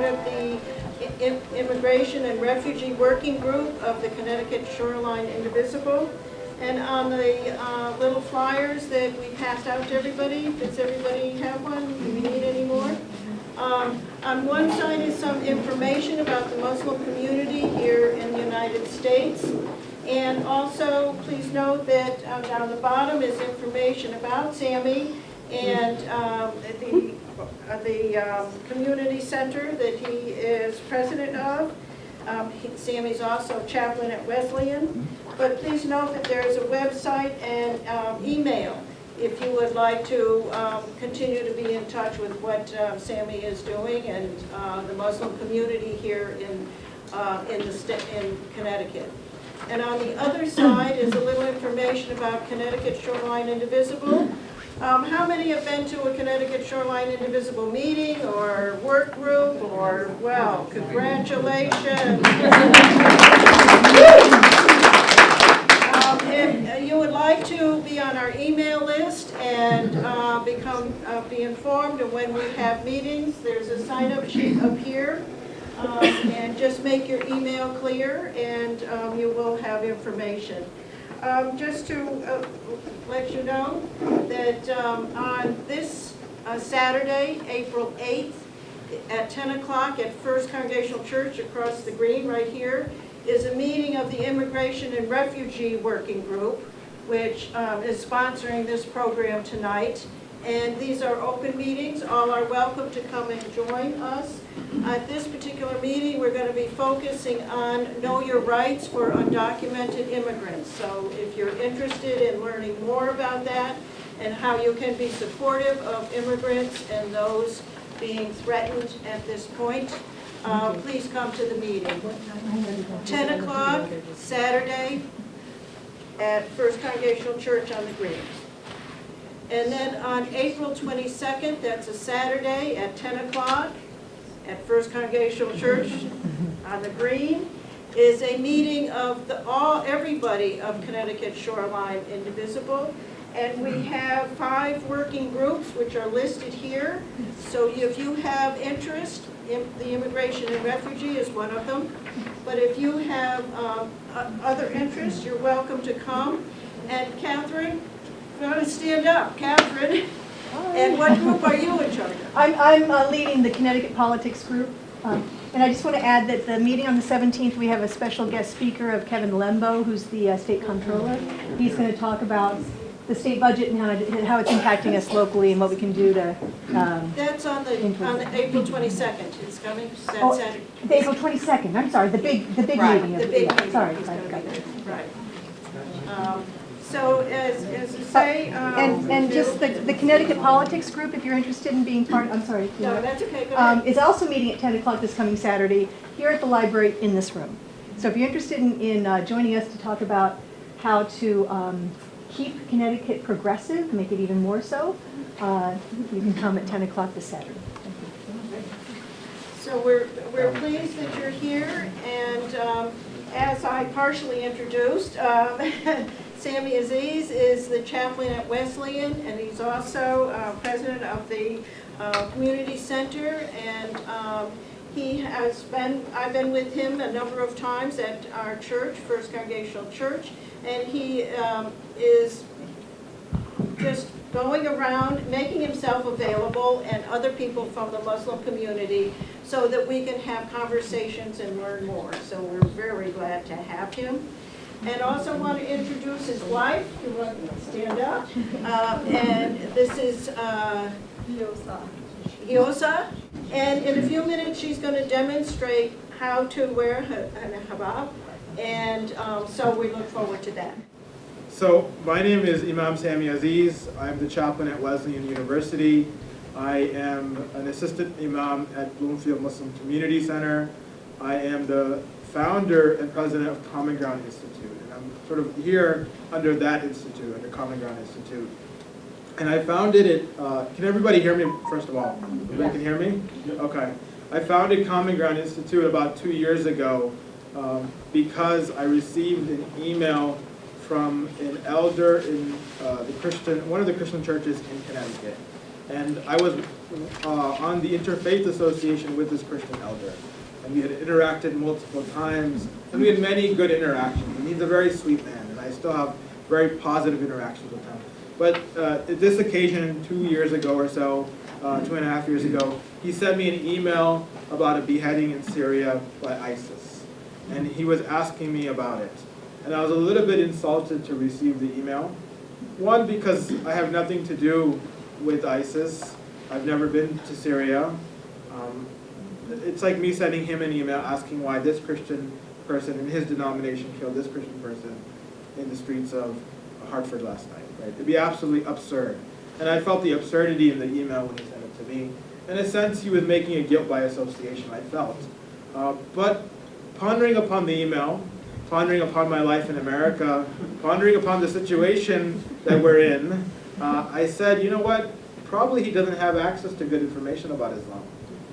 of the Immigration and Refugee Working Group of the Connecticut Shoreline Indivisible. And on the little flyers that we passed out to everybody, does everybody have one? Do we need any more? On one side is some information about the Muslim community here in the United States. And also, please note that down the bottom is information about Sami and the community center that he is president of. Sami's also chaplain at Wesleyan. But please note that there is a website and email if you would like to continue to be in touch with what Sami is doing and the Muslim community here in Connecticut. And on the other side is a little information about Connecticut Shoreline Indivisible. How many have been to a Connecticut Shoreline Indivisible meeting or work group or, well, congratulations. If you would like to be on our email list and be informed of when we have meetings, there's a sign-up sheet up here. And just make your email clear and you will have information. Just to let you know that on this Saturday, April 8th, at 10 o'clock at First Congregational Church across the green right here, is a meeting of the Immigration and Refugee Working Group, which is sponsoring this program tonight. And these are open meetings. All are welcome to come and join us. At this particular meeting, we're going to be focusing on Know Your Rights for Undocumented Immigrants. So if you're interested in learning more about that and how you can be supportive of immigrants and those being threatened at this point, please come to the meeting. 10 o'clock, Saturday, at First Congregational Church on the Green. And then on April 22nd, that's a Saturday at 10 o'clock at First Congregational Church on the Green, is a meeting of everybody of Connecticut Shoreline Indivisible. And we have 5 working groups which are listed here. So if you have interest, the Immigration and Refugee is one of them. But if you have other interests, you're welcome to come. And Catherine, you're going to stand up. Catherine, and what group are you in charge of? I'm leading the Connecticut Politics Group. And I just want to add that the meeting on the 17th, we have a special guest speaker of Kevin Lembo, who's the state comptroller. He's going to talk about the state budget and how it's impacting us locally and what we can do to... That's on the April 22nd. It's coming. That's Saturday. The April 22nd. I'm sorry, the big right, meeting. The big meeting. Sorry. Right. So as you say... and just the Connecticut Politics Group, if you're interested in being part... I'm sorry. No, that's okay. Go ahead. Is also meeting at 10 o'clock this coming Saturday here at the library in this room. So if you're interested in joining us to talk about how to keep Connecticut progressive, make it even more so, you can come at 10 o'clock this Saturday. Thank you. So we're pleased that you're here, and as I partially introduced, Sami Aziz is the chaplain at Wesleyan, and he's also president of the community center, and I've been with him a number of times at our church, First Congregational Church, and he is just going around making himself available and other people from the Muslim community so that we can have conversations and learn more. So we're very glad to have him. And also want to introduce his wife, who wants to stand up. And this is Hiosa. And in a few minutes, she's going to demonstrate how to wear a hijab. And so we look forward to that. So my name is Imam Sami Aziz. I'm the chaplain at Wesleyan University. I am an assistant imam at Bloomfield Muslim Community Center. I am the founder and president of Common Ground Institute. And I'm sort of here under that institute, under Common Ground Institute. And I founded it, can everybody hear me first of all? Everybody can hear me? Okay. I founded Common Ground Institute about 2 years ago because I received an email from an elder in one of the Christian churches in Connecticut. And I was on the Interfaith Association with this Christian elder. And we had interacted multiple times, and we had many good interactions. And he's a very sweet man, and I still have very positive interactions with him. But at this occasion, 2 years ago or so, 2.5 years ago, he sent me an email about a beheading in Syria by ISIS. And he was asking me about it. And I was a little bit insulted to receive the email. One, because I have nothing to do with ISIS. I've never been to Syria. It's like me sending him an email asking why this Christian person in his denomination killed this Christian person in the streets of Hartford last night. Right? It'd be absolutely absurd. And I felt the absurdity in the email when he sent it to me. In a sense, he was making a guilt by association, I felt. But pondering upon the email, pondering upon my life in America, pondering upon the situation that we're in, I said, you know what? Probably he doesn't have access to good information about Islam.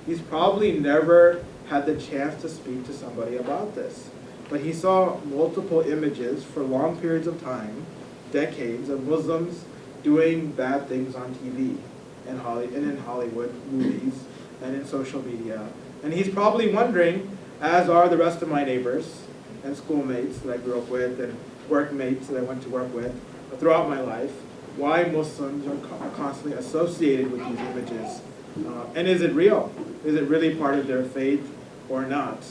He's probably never had the chance to speak to somebody about this. But he saw multiple images for long periods of time, decades, of Muslims doing bad things on TV and in Hollywood movies and in social media. And he's probably wondering, as are the rest of my neighbors and schoolmates that I grew up with and workmates that I went to work with throughout my life, why Muslims are constantly associated with these images. And is it real? Is it really part of their faith or not?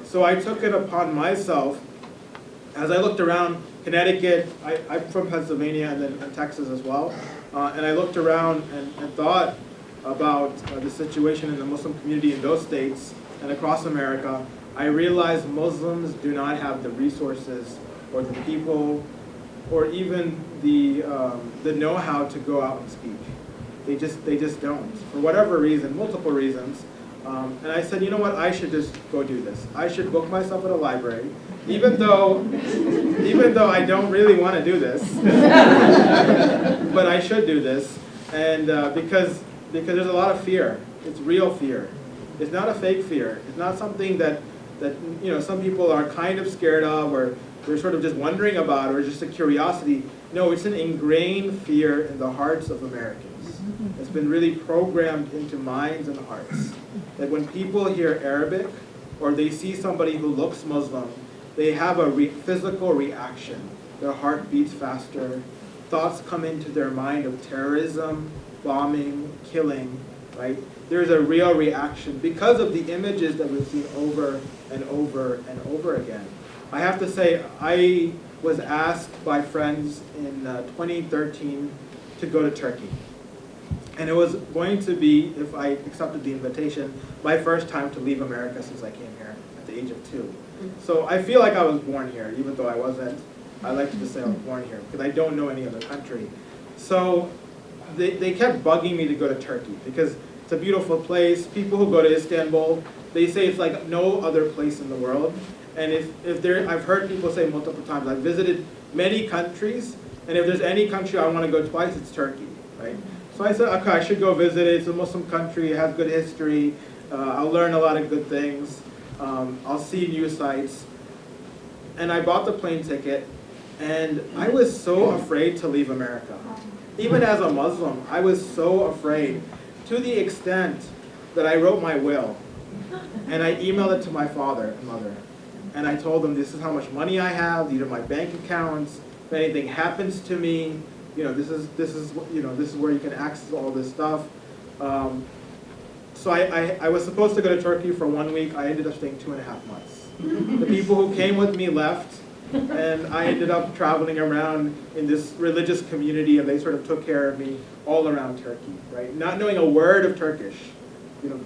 So I took it upon myself, as I looked around Connecticut, I'm from Pennsylvania and then Texas as well, and I looked around and thought about the situation in the Muslim community in those states and across America. I realized Muslims do not have the resources or the people or even the know-how to go out and speak. They just don't, for whatever reason, multiple reasons. And I said, you know what, I should just go do this. I should book myself at a library, even though I don't really want to do this, but I should do this, and because there's a lot of fear. It's real fear. It's not a fake fear. It's not something that some people are kind of scared of, or they're sort of just wondering about, or just a curiosity. No, it's an ingrained fear in the hearts of Americans. It's been really programmed into minds and hearts. That when people hear Arabic, or they see somebody who looks Muslim, they have a physical reaction. Their heart beats faster. Thoughts come into their mind of terrorism, bombing, killing, right? There's a real reaction because of the images that we've seen over and over and over again. I have to say, I was asked by friends in 2013 to go to Turkey. And it was going to be, if I accepted the invitation, my first time to leave America since I came here at the age of 2. So I feel like I was born here, even though I wasn't. I like to just say I was born here, because I don't know any other country. So they kept bugging me to go to Turkey, because it's a beautiful place. People who go to Istanbul, they say it's like no other place in the world. And I've heard people say multiple times, I've visited many countries, and if there's any country I want to go twice, it's Turkey, right? So I said, okay, I should go visit it. It's a Muslim country. It has good history. I'll learn a lot of good things. I'll see new sites. And I bought the plane ticket, and I was so afraid to leave America. Even as a Muslim, I was so afraid, to the extent that I wrote my will, and I emailed it to my father and mother. And I told them, this is how much money I have. These are my bank accounts. If anything happens to me, this is where you can access all this stuff. So I was supposed to go to Turkey for 1 week. I ended up staying 2.5 months. The people who came with me left, and I ended up traveling around in this religious community, and they sort of took care of me all around Turkey, right? Not knowing a word of Turkish,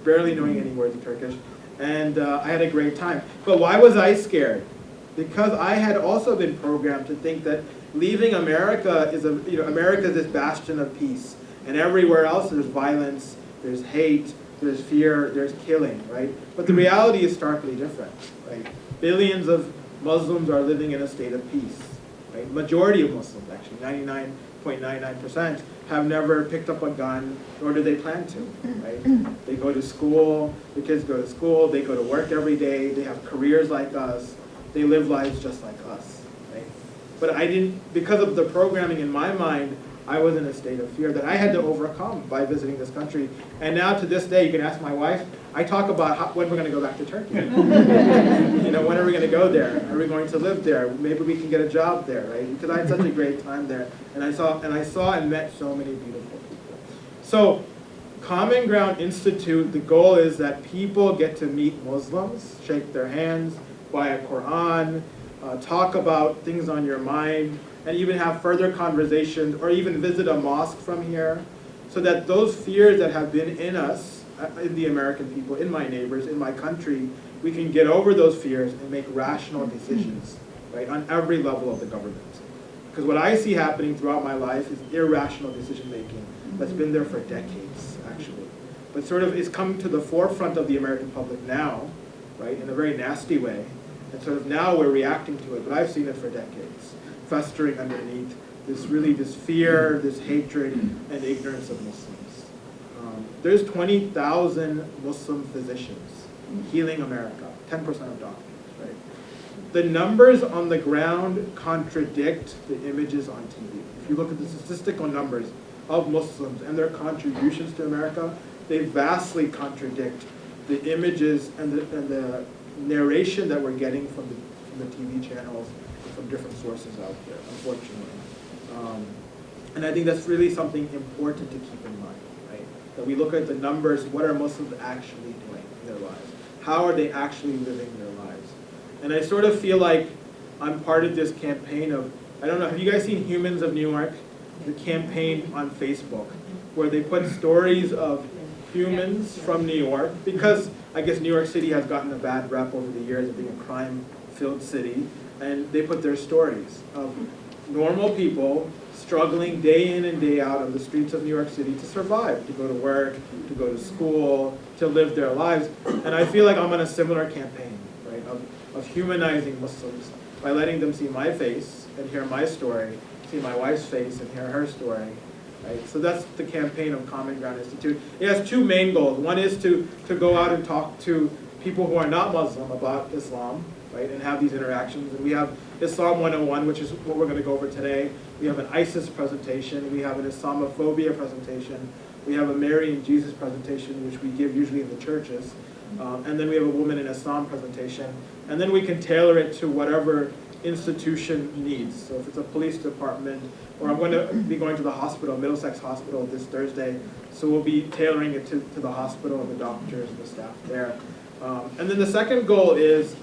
barely knowing any words of Turkish, and I had a great time. But why was I scared? Because I had also been programmed to think that leaving America is America is this bastion of peace, and everywhere else there's violence, there's hate, there's fear, there's killing, right? But the reality is starkly different, right? Billions of Muslims are living in a state of peace, right? Majority of Muslims, actually, 99.99%, have never picked up a gun, nor do they plan to, right? They go to school, the kids go to school, they go to work every day, they have careers like us, they live lives just like us, right? But I didn't, because of the programming in my mind, I was in a state of fear that I had to overcome by visiting this country. And now to this day, you can ask my wife, I talk about when we're going to go back to Turkey. You know, when are we going to go there? Are we going to live there? Maybe we can get a job there, right? Because I had such a great time there. And I saw and met so many beautiful people. So Common Ground Institute, the goal is that people get to meet Muslims, shake their hands, buy a Quran, talk about things on your mind, and even have further conversations, or even visit a mosque from here, so that those fears that have been in us, in the American people, in my neighbors, in my country, we can get over those fears and make rational decisions, right, on every level of the government. Because what I see happening throughout my life is irrational decision making that's been there for decades, actually. But sort of is coming to the forefront of the American public now, right, in a very nasty way. And sort of now we're reacting to it, but I've seen it for decades, festering underneath this fear, this hatred, and ignorance of Muslims. There's 20,000 Muslim physicians healing America, 10% of doctors, right? The numbers on the ground contradict the images on TV. If you look at the statistical numbers of Muslims and their contributions to America, they vastly contradict the images and the narration that we're getting from the TV channels and from different sources out there, unfortunately. And I think that's really something important to keep in mind, right? That we look at the numbers, what are Muslims actually doing in their lives? How are they actually living their lives? And I sort of feel like I'm part of this campaign of, I don't know, have you guys seen Humans of New York? The campaign on Facebook, where they put stories of humans from New York, because I guess New York City has gotten a bad rep over the years of being a crime-filled city, and they put their stories of normal people struggling day in and day out on the streets of New York City to survive, to go to work, to go to school, to live their lives. And I feel like I'm on a similar campaign, right, of humanizing Muslims by letting them see my face and hear my story, see my wife's face and hear her story. Right? So that's the campaign of Common Ground Institute. It has two main goals. One is to go out and talk to people who are not Muslim about Islam, right, and have these interactions. And we have Islam 101, which is what we're going to go over today. We have an ISIS presentation. We have an Islamophobia presentation. We have a Mary and Jesus presentation, which we give usually in the churches. And then we have a Woman in Islam presentation. And then we can tailor it to whatever institution needs. So if it's a police department, or I'm going to be going to the hospital, Middlesex Hospital, this Thursday, so we'll be tailoring it to the hospital and the doctors and the staff there. And then the second goal is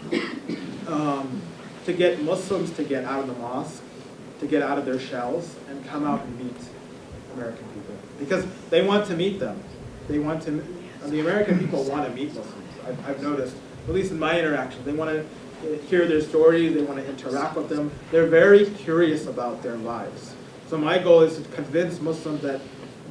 to get Muslims to get out of the mosque, to get out of their shells, and come out and meet American people. Because they want to meet them. They want to, the American people want to meet Muslims. I've noticed, at least in my interactions, they want to hear their stories, they want to interact with them. They're very curious about their lives. So my goal is to convince Muslims that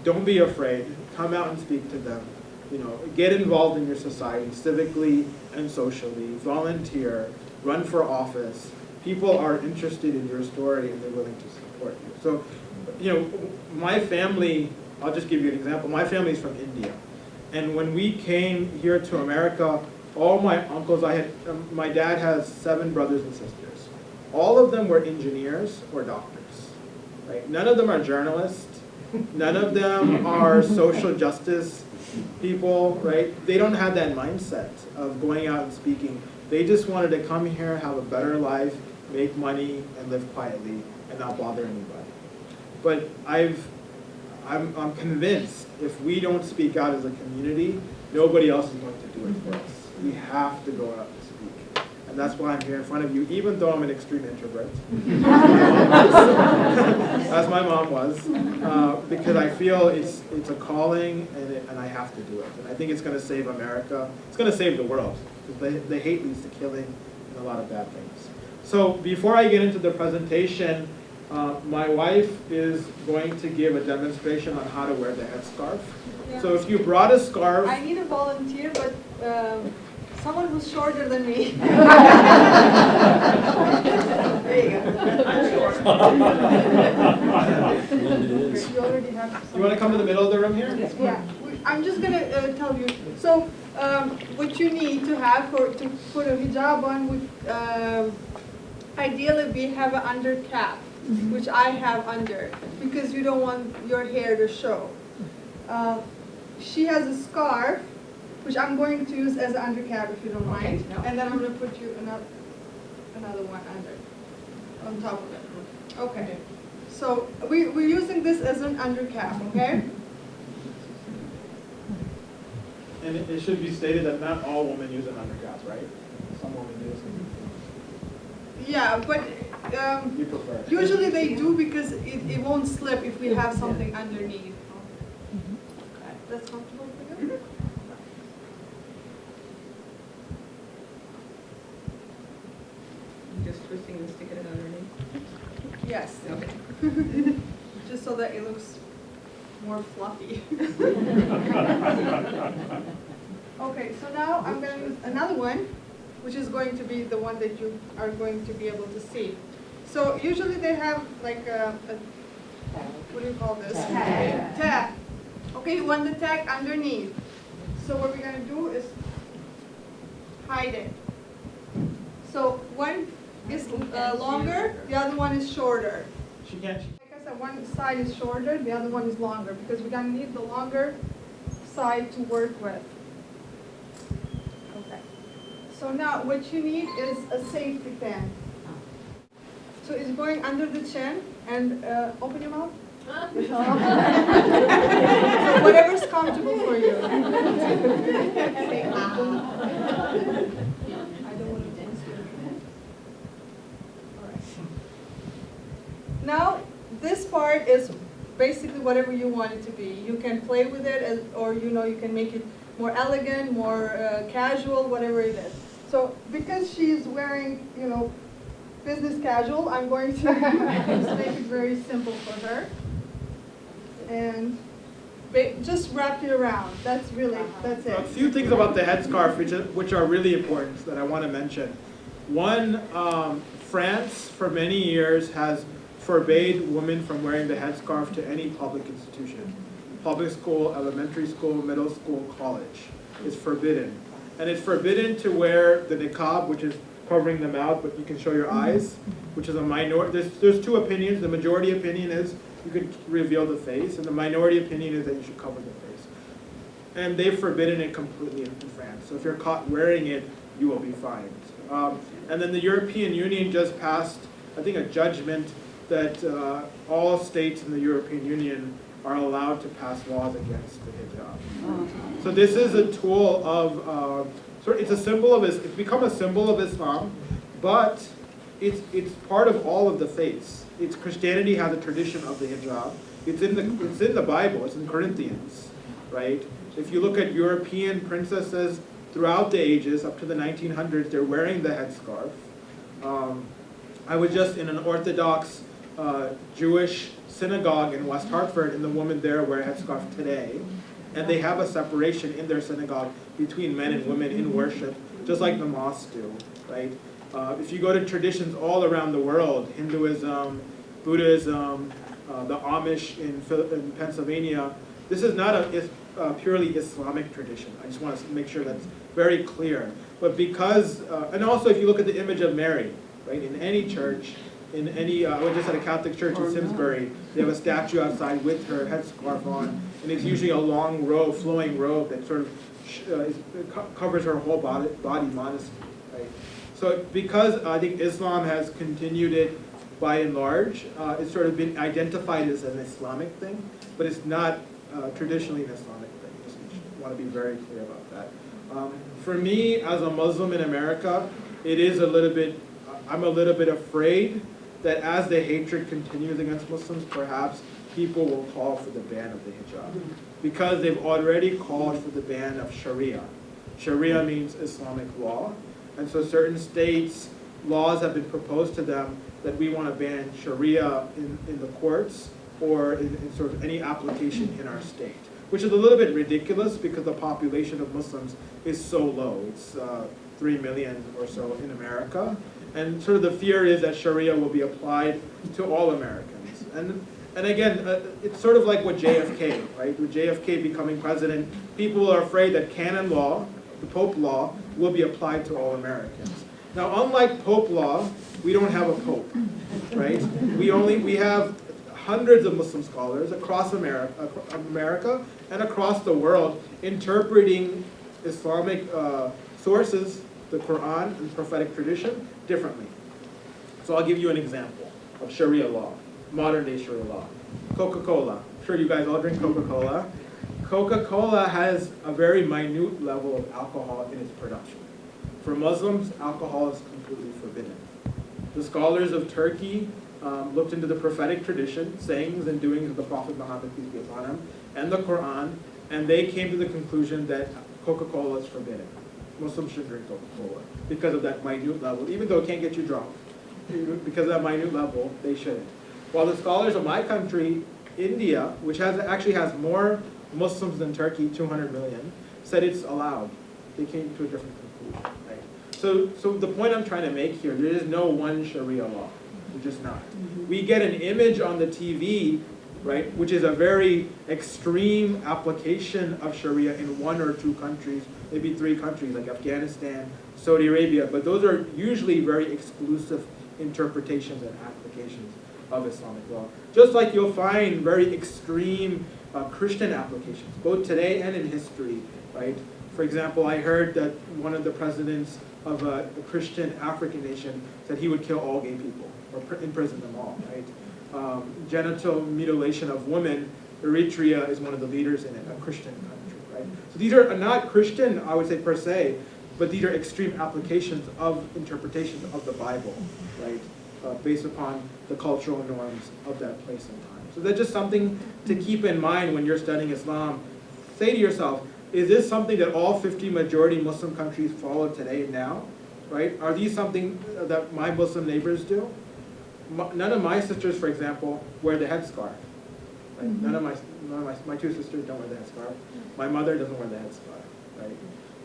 don't be afraid, come out and speak to them. You know, get involved in your society, civically and socially, volunteer, run for office. People are interested in your story and they're willing to support you. So, you know, my family, I'll just give you an example. My family is from India. And when we came here to America, all my uncles, my dad has 7 brothers and sisters. All of them were engineers or doctors, right? None of them are journalists. None of them are social justice people, right? They don't have that mindset of going out and speaking. They just wanted to come here, have a better life, make money, and live quietly and not bother anybody. But I'm convinced if we don't speak out as a community, nobody else is going to do it for us. We have to go out and speak. And that's why I'm here in front of you, even though I'm an extreme introvert. As my mom was. Because I feel it's a calling and I have to do it. And I think it's going to save America. It's going to save the world. Because the hate leads to killing and a lot of bad things. So before I get into the presentation, my wife is going to give a demonstration on how to wear the headscarf. Yeah. So if you brought a scarf... I need a volunteer, but someone who's shorter than me. There you go. I'm short. You already have You want to come to the middle of the room here? Yeah. I'm just going to tell you. So what you need to have to put a hijab on, ideally we have an under cap. which I have under, because you don't want your hair to show. She has a scarf, which I'm going to use as an undercap if you don't mind. And then I'm going to put you another one under, on top of it. Okay. So we're using this as an undercap, okay? And it should be stated that not all women use an undercap, right? Some women use it. Yeah, but You prefer. usually they do because it won't slip if we have something underneath. Okay. That's comfortable for you? Just twisting and sticking it underneath. Yes. Okay. Just so that it looks more fluffy. Okay, so now I'm going to use another one, which is going to be the one that you are going to be able to see. So usually they have like a what do you call this? Tag. Tag. Okay, you want the tag underneath. So what we're going to do is hide it. So one is longer, the other one is shorter. She can't. Like I said, one side is shorter, the other one is longer, because we're going to need the longer side to work with. Okay. So now what you need is a safety pin. So it's going under the chin, and open your mouth. So whatever's comfortable for you. I don't want to dance with you. All right. Now, this part is basically whatever you want it to be. You can play with it, or you can make it more elegant, more casual, whatever it is. So because she's wearing, business casual, I'm going to just make it very simple for her. And just wrap it around. That's it. A few things about the headscarf which are really important that I want to mention. One, France for many years has forbade women from wearing the headscarf to any public institution. Public school, elementary school, middle school, college. It's forbidden. And it's forbidden to wear the niqab, which is covering the mouth, but you can show your eyes, which is a minority. There's two opinions. The majority opinion is you could reveal the face, and the minority opinion is that you should cover the face. And they've forbidden it completely in France. So if you're caught wearing it, you will be fined. And then the European Union just passed, I think, a judgment that all states in the European Union are allowed to pass laws against the hijab. So this is a tool of, it's a symbol of, it's become a symbol of Islam, but it's part of all of the faiths. Christianity has a tradition of the hijab. It's in the Bible. It's in Corinthians, right? If you look at European princesses throughout the ages, up to the 1900s, they're wearing the headscarf. I was just in an Orthodox Jewish synagogue in West Hartford, and the women there wear a headscarf today. And they have a separation in their synagogue between men and women in worship, just like the mosques do, right? If you go to traditions all around the world, Hinduism, Buddhism, the Amish in Pennsylvania, this is not a purely Islamic tradition. I just want to make sure that's very clear. But because, and also if you look at the image of Mary, right, in any church, I was just at a Catholic church in Simsbury, they have a statue outside with her headscarf on, and it's usually a long robe, flowing robe that sort of covers her whole body modestly, right? So because I think Islam has continued it by and large, it's sort of been identified as an Islamic thing, but it's not traditionally an Islamic thing. Just want to be very clear about that. For me, as a Muslim in America, it is I'm a little bit afraid that as the hatred continues against Muslims, perhaps people will call for the ban of the hijab. Because they've already called for the ban of Sharia. Sharia means Islamic law. And so certain states, laws have been proposed to them that we want to ban Sharia in the courts or in sort of any application in our state. Which is a little bit ridiculous because the population of Muslims is so low. It's 3 million or so in America. And sort of the fear is that Sharia will be applied to all Americans. And again, it's sort of like with JFK, right? With JFK becoming president, people are afraid that canon law, the Pope law, will be applied to all Americans. Now, unlike Pope law, we don't have a Pope. right? We have hundreds of Muslim scholars across America and across the world interpreting Islamic sources, the Quran and prophetic tradition, differently. So I'll give you an example of Sharia law, modern day Sharia law. Coca-Cola. I'm sure you guys all drink Coca-Cola. Coca-Cola has a very minute level of alcohol in its production. For Muslims, alcohol is completely forbidden. The scholars of Turkey looked into the prophetic tradition, sayings and doings of the Prophet Muhammad, peace be upon him, and the Quran, and they came to the conclusion that Coca-Cola is forbidden. Muslims should drink Coca-Cola because of that minute level, even though it can't get you drunk. Because of that minute level, they shouldn't. While the scholars of my country, India, which actually has more Muslims than Turkey, 200 million, said it's allowed. They came to a different conclusion. Right? So the point I'm trying to make here, there is no one Sharia law. There's just not. We get an image on the TV, right, which is a very extreme application of Sharia in one or two countries, maybe three countries like Afghanistan, Saudi Arabia, but those are usually very exclusive interpretations and applications of Islamic law. Just like you'll find very extreme Christian applications, both today and in history, right? For example, I heard that one of the presidents of a Christian African nation said he would kill all gay people, or imprison them all, right? Genital mutilation of women, Eritrea is one of the leaders in it, a Christian country, right? So these are not Christian, I would say, per se, but these are extreme applications of interpretations of the Bible, right? Based upon the cultural norms of that place and time. So that's just something to keep in mind when you're studying Islam. Say to yourself, is this something that all 50 majority Muslim countries follow today and now? Right? Are these something that my Muslim neighbors do? None of my sisters, for example, wear the headscarf. Right? None of my two sisters don't wear the headscarf. My mother doesn't wear the headscarf. Right?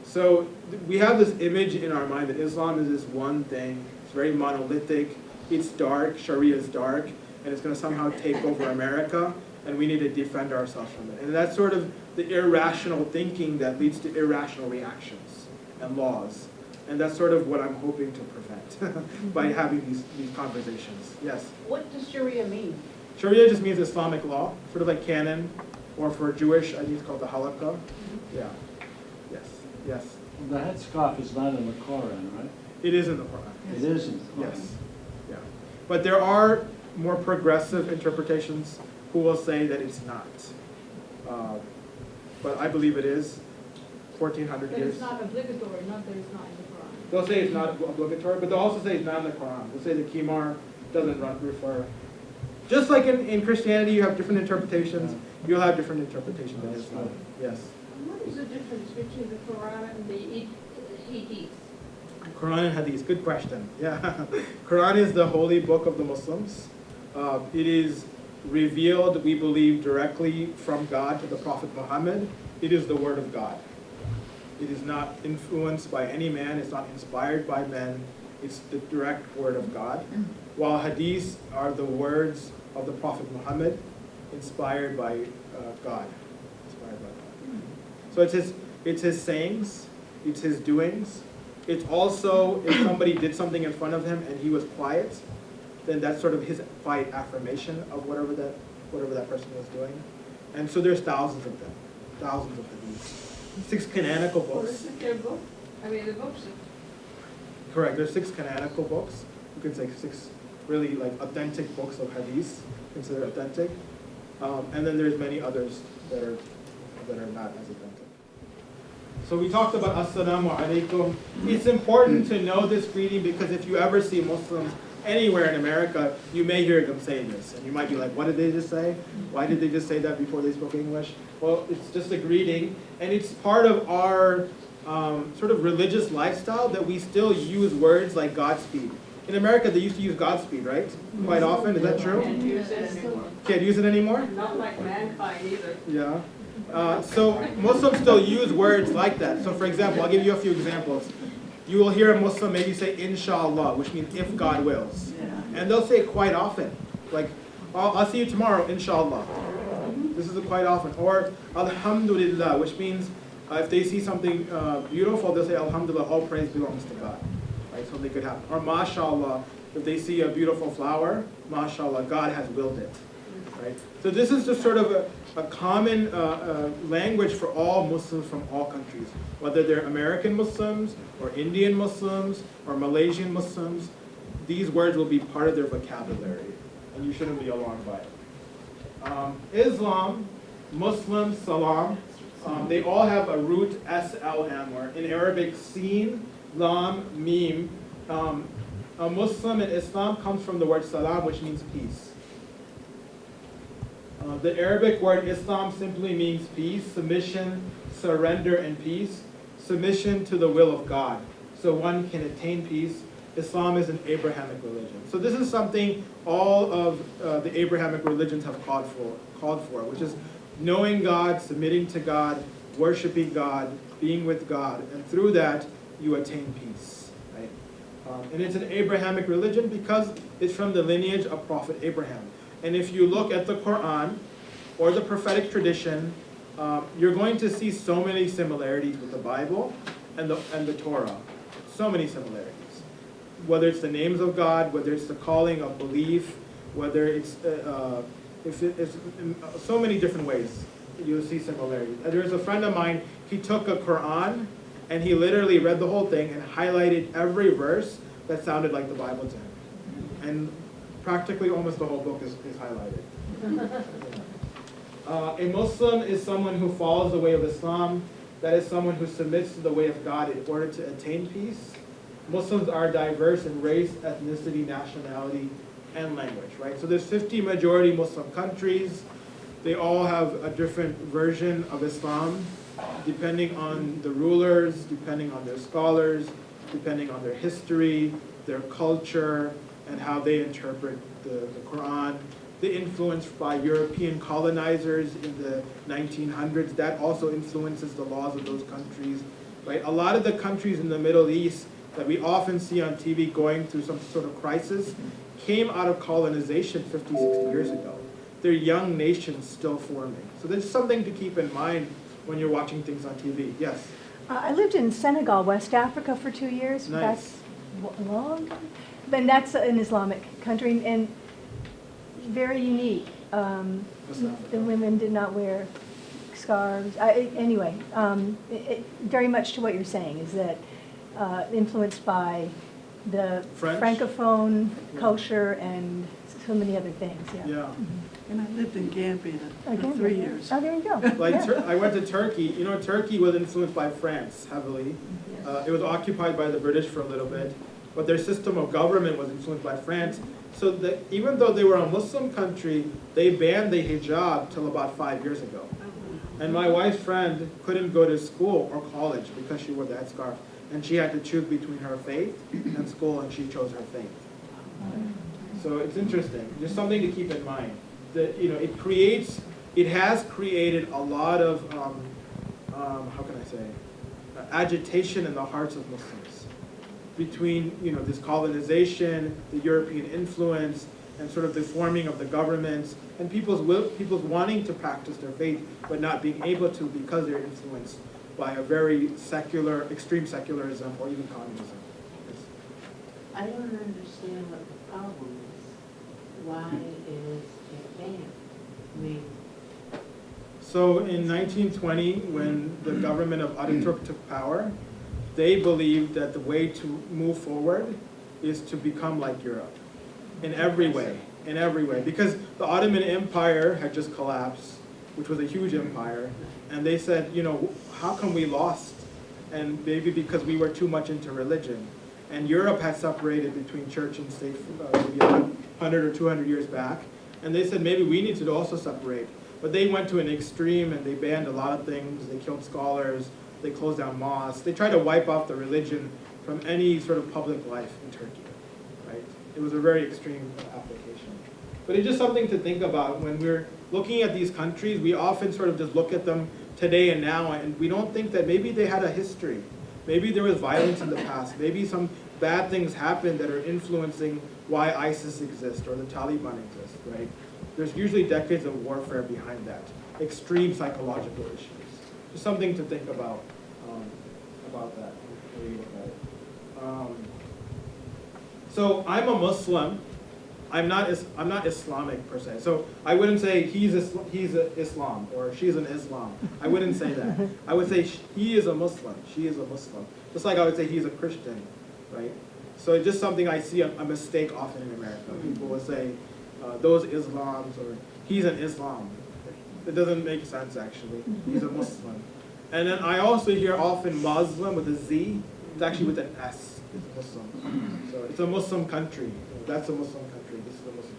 So we have this image in our mind that Islam is this one thing. It's very monolithic. It's dark. Sharia is dark, and it's going to somehow take over America, and we need to defend ourselves from it. And that's sort of the irrational thinking that leads to irrational reactions and laws. And that's sort of what I'm hoping to prevent by having these conversations. Yes? What does Sharia mean? Sharia just means Islamic law, sort of like canon, or for Jewish, I think it's called the halakha. Yeah. Yes. Yes. The headscarf is not in the Quran, right? It is in the Quran. It is in the Quran. Yes. Yeah. But there are more progressive interpretations who will say that it's not. But I believe it is. 1400 But years. it's not obligatory, not that it's not in the Quran. They'll say it's not obligatory, but they'll also say it's not in the Quran. They'll say the Qimar doesn't refer. Just like in Christianity, you have different interpretations. You'll have different interpretations in Islam. Yes. What is the difference between the Quran and the Hadith? Quran and Hadith, good question. Yeah. Quran is the holy book of the Muslims. It is revealed, we believe, directly from God to the Prophet Muhammad. It is the word of God. It is not influenced by any man. It's not inspired by men. It's the direct word of God. While hadiths are the words of the Prophet Muhammad, inspired by God. Inspired by God. So it's his sayings, it's his doings. It's also, if somebody did something in front of him and he was quiet, then that's sort of his quiet affirmation of whatever that person was doing. And so there's thousands of them, thousands of hadiths. 6 canonical Or books. is it their book? I mean, the books. Correct, there's 6 canonical books. You can say 6 really like authentic books of hadith, considered authentic. And then there's many others that are not as authentic. So we talked about Assalamu alaikum. It's important to know this greeting because if you ever see Muslims anywhere in America, you may hear them saying this. And you might be like, what did they just say? Why did they just say that before they spoke English? Well, it's just a greeting, and it's part of our sort of religious lifestyle that we still use words like Godspeed. In America, they used to use Godspeed, right? Quite often, is that true? Can't use it anymore. Can't use it anymore? Not like mankind either. Yeah. So Muslims still use words like that. So for example, I'll give you a few examples. You will hear a Muslim maybe say, Inshallah, which means if God wills. And they'll say it quite often. Like, I'll see you tomorrow, Inshallah. This is quite often. Or Alhamdulillah, which means if they see something beautiful, they'll say, Alhamdulillah, all praise belongs to God. Right? Something could happen. Or MashaAllah, If they see a beautiful flower, mashallah, God has willed it, right? So this is just sort of a common language for all Muslims from all countries, whether they're American Muslims or Indian Muslims or Malaysian Muslims. These words will be part of their vocabulary, and you shouldn't be alarmed by it. Islam, Muslim, Salam, they all have a root S-L-M, or in Arabic, Sin, Lam, Mim. A Muslim in Islam comes from the word Salam, which means peace. The Arabic word Islam simply means peace, submission, surrender, and peace. Submission to the will of God, so one can attain peace. Islam is an Abrahamic religion. So this is something all of the Abrahamic religions have called for, which is knowing God, submitting to God, worshiping God, being with God, and through that you attain peace. Right? And it's an Abrahamic religion because it's from the lineage of Prophet Abraham. And if you look at the Quran or the prophetic tradition, you're going to see so many similarities with the Bible and the Torah. So many similarities. Whether it's the names of God, whether it's the calling of belief, whether it's in so many different ways you'll see similarities. There's a friend of mine, he took a Quran and he literally read the whole thing and highlighted every verse that sounded like the Bible to him. And practically almost the whole book is highlighted. A Muslim is someone who follows the way of Islam. That is someone who submits to the way of God in order to attain peace. Muslims are diverse in race, ethnicity, nationality, and language, right? So there's 50 majority Muslim countries. They all have a different version of Islam, depending on the rulers, depending on their scholars, depending on their history, their culture, and how they interpret the Quran. The influence by European colonizers in the 1900s, that also influences the laws of those countries, right? A lot of the countries in the Middle East that we often see on TV going through some sort of crisis came out of colonization 50, 60 years ago. They're young nations still forming. So there's something to keep in mind when you're watching things on TV. Yes? I lived in Senegal, West Africa for 2 years. Nice. That's long. But that's an Islamic country and very unique. The women did not wear scarves. Anyway, very much to what you're saying is that influenced by the French? Francophone culture and so many other things. Yeah. Yeah. And I lived in Gambia for Again, 3 years. Oh, there you go. Like Yeah. I went to Turkey. You know, Turkey was influenced by France heavily. It was occupied by the British for a little bit, but their system of government was influenced by France. So that even though they were a Muslim country, they banned the hijab till about 5 years ago. And my wife's friend couldn't go to school or college because she wore the headscarf. And she had to choose between her faith and school, and she chose her faith. So it's interesting. Just something to keep in mind. That, you know, it has created a lot of, how can I say, agitation in the hearts of Muslims between, you know, this colonization, the European influence, and sort of the forming of the governments, and people's wanting to practice their faith, but not being able to because they're influenced by a very secular, extreme secularism, or even communism. I don't understand what the problem is. Why is it banned? I mean, So in 1920, when the government of Ataturk took power, they believed that the way to move forward is to become like Europe in every way, because the Ottoman Empire had just collapsed, which was a huge empire, and they said, you know, how come we lost? And maybe because we were too much into religion. And Europe had separated between church and state maybe 100 or 200 years back, and they said maybe we need to also separate. But they went to an extreme and they banned a lot of things. They killed scholars, they closed down mosques. They tried to wipe off the religion from any sort of public life in Turkey, right? It was a very extreme application. But it's just something to think about when we're looking at these countries. We often sort of just look at them today and now, and we don't think that maybe they had a history. Maybe there was violence in the past. Maybe some bad things happened that are influencing why ISIS exists or the Taliban exist, right? There's usually decades of warfare behind that, extreme psychological issues. Just something to think about that when you look at it. So I'm a Muslim. I'm not Islamic per se. So I wouldn't say he's Islam or she's an Islam. I wouldn't say that. I would say he is a Muslim. She is a Muslim. Just like I would say he's a Christian, right? So it's just something I see a mistake often in America. People will say those Islams or he's an Islam. It doesn't make sense actually. He's a Muslim. And then I also hear often Muslim with a Z. It's actually with an S. It's Muslim. So it's a Muslim country. That's a Muslim country. This is a Muslim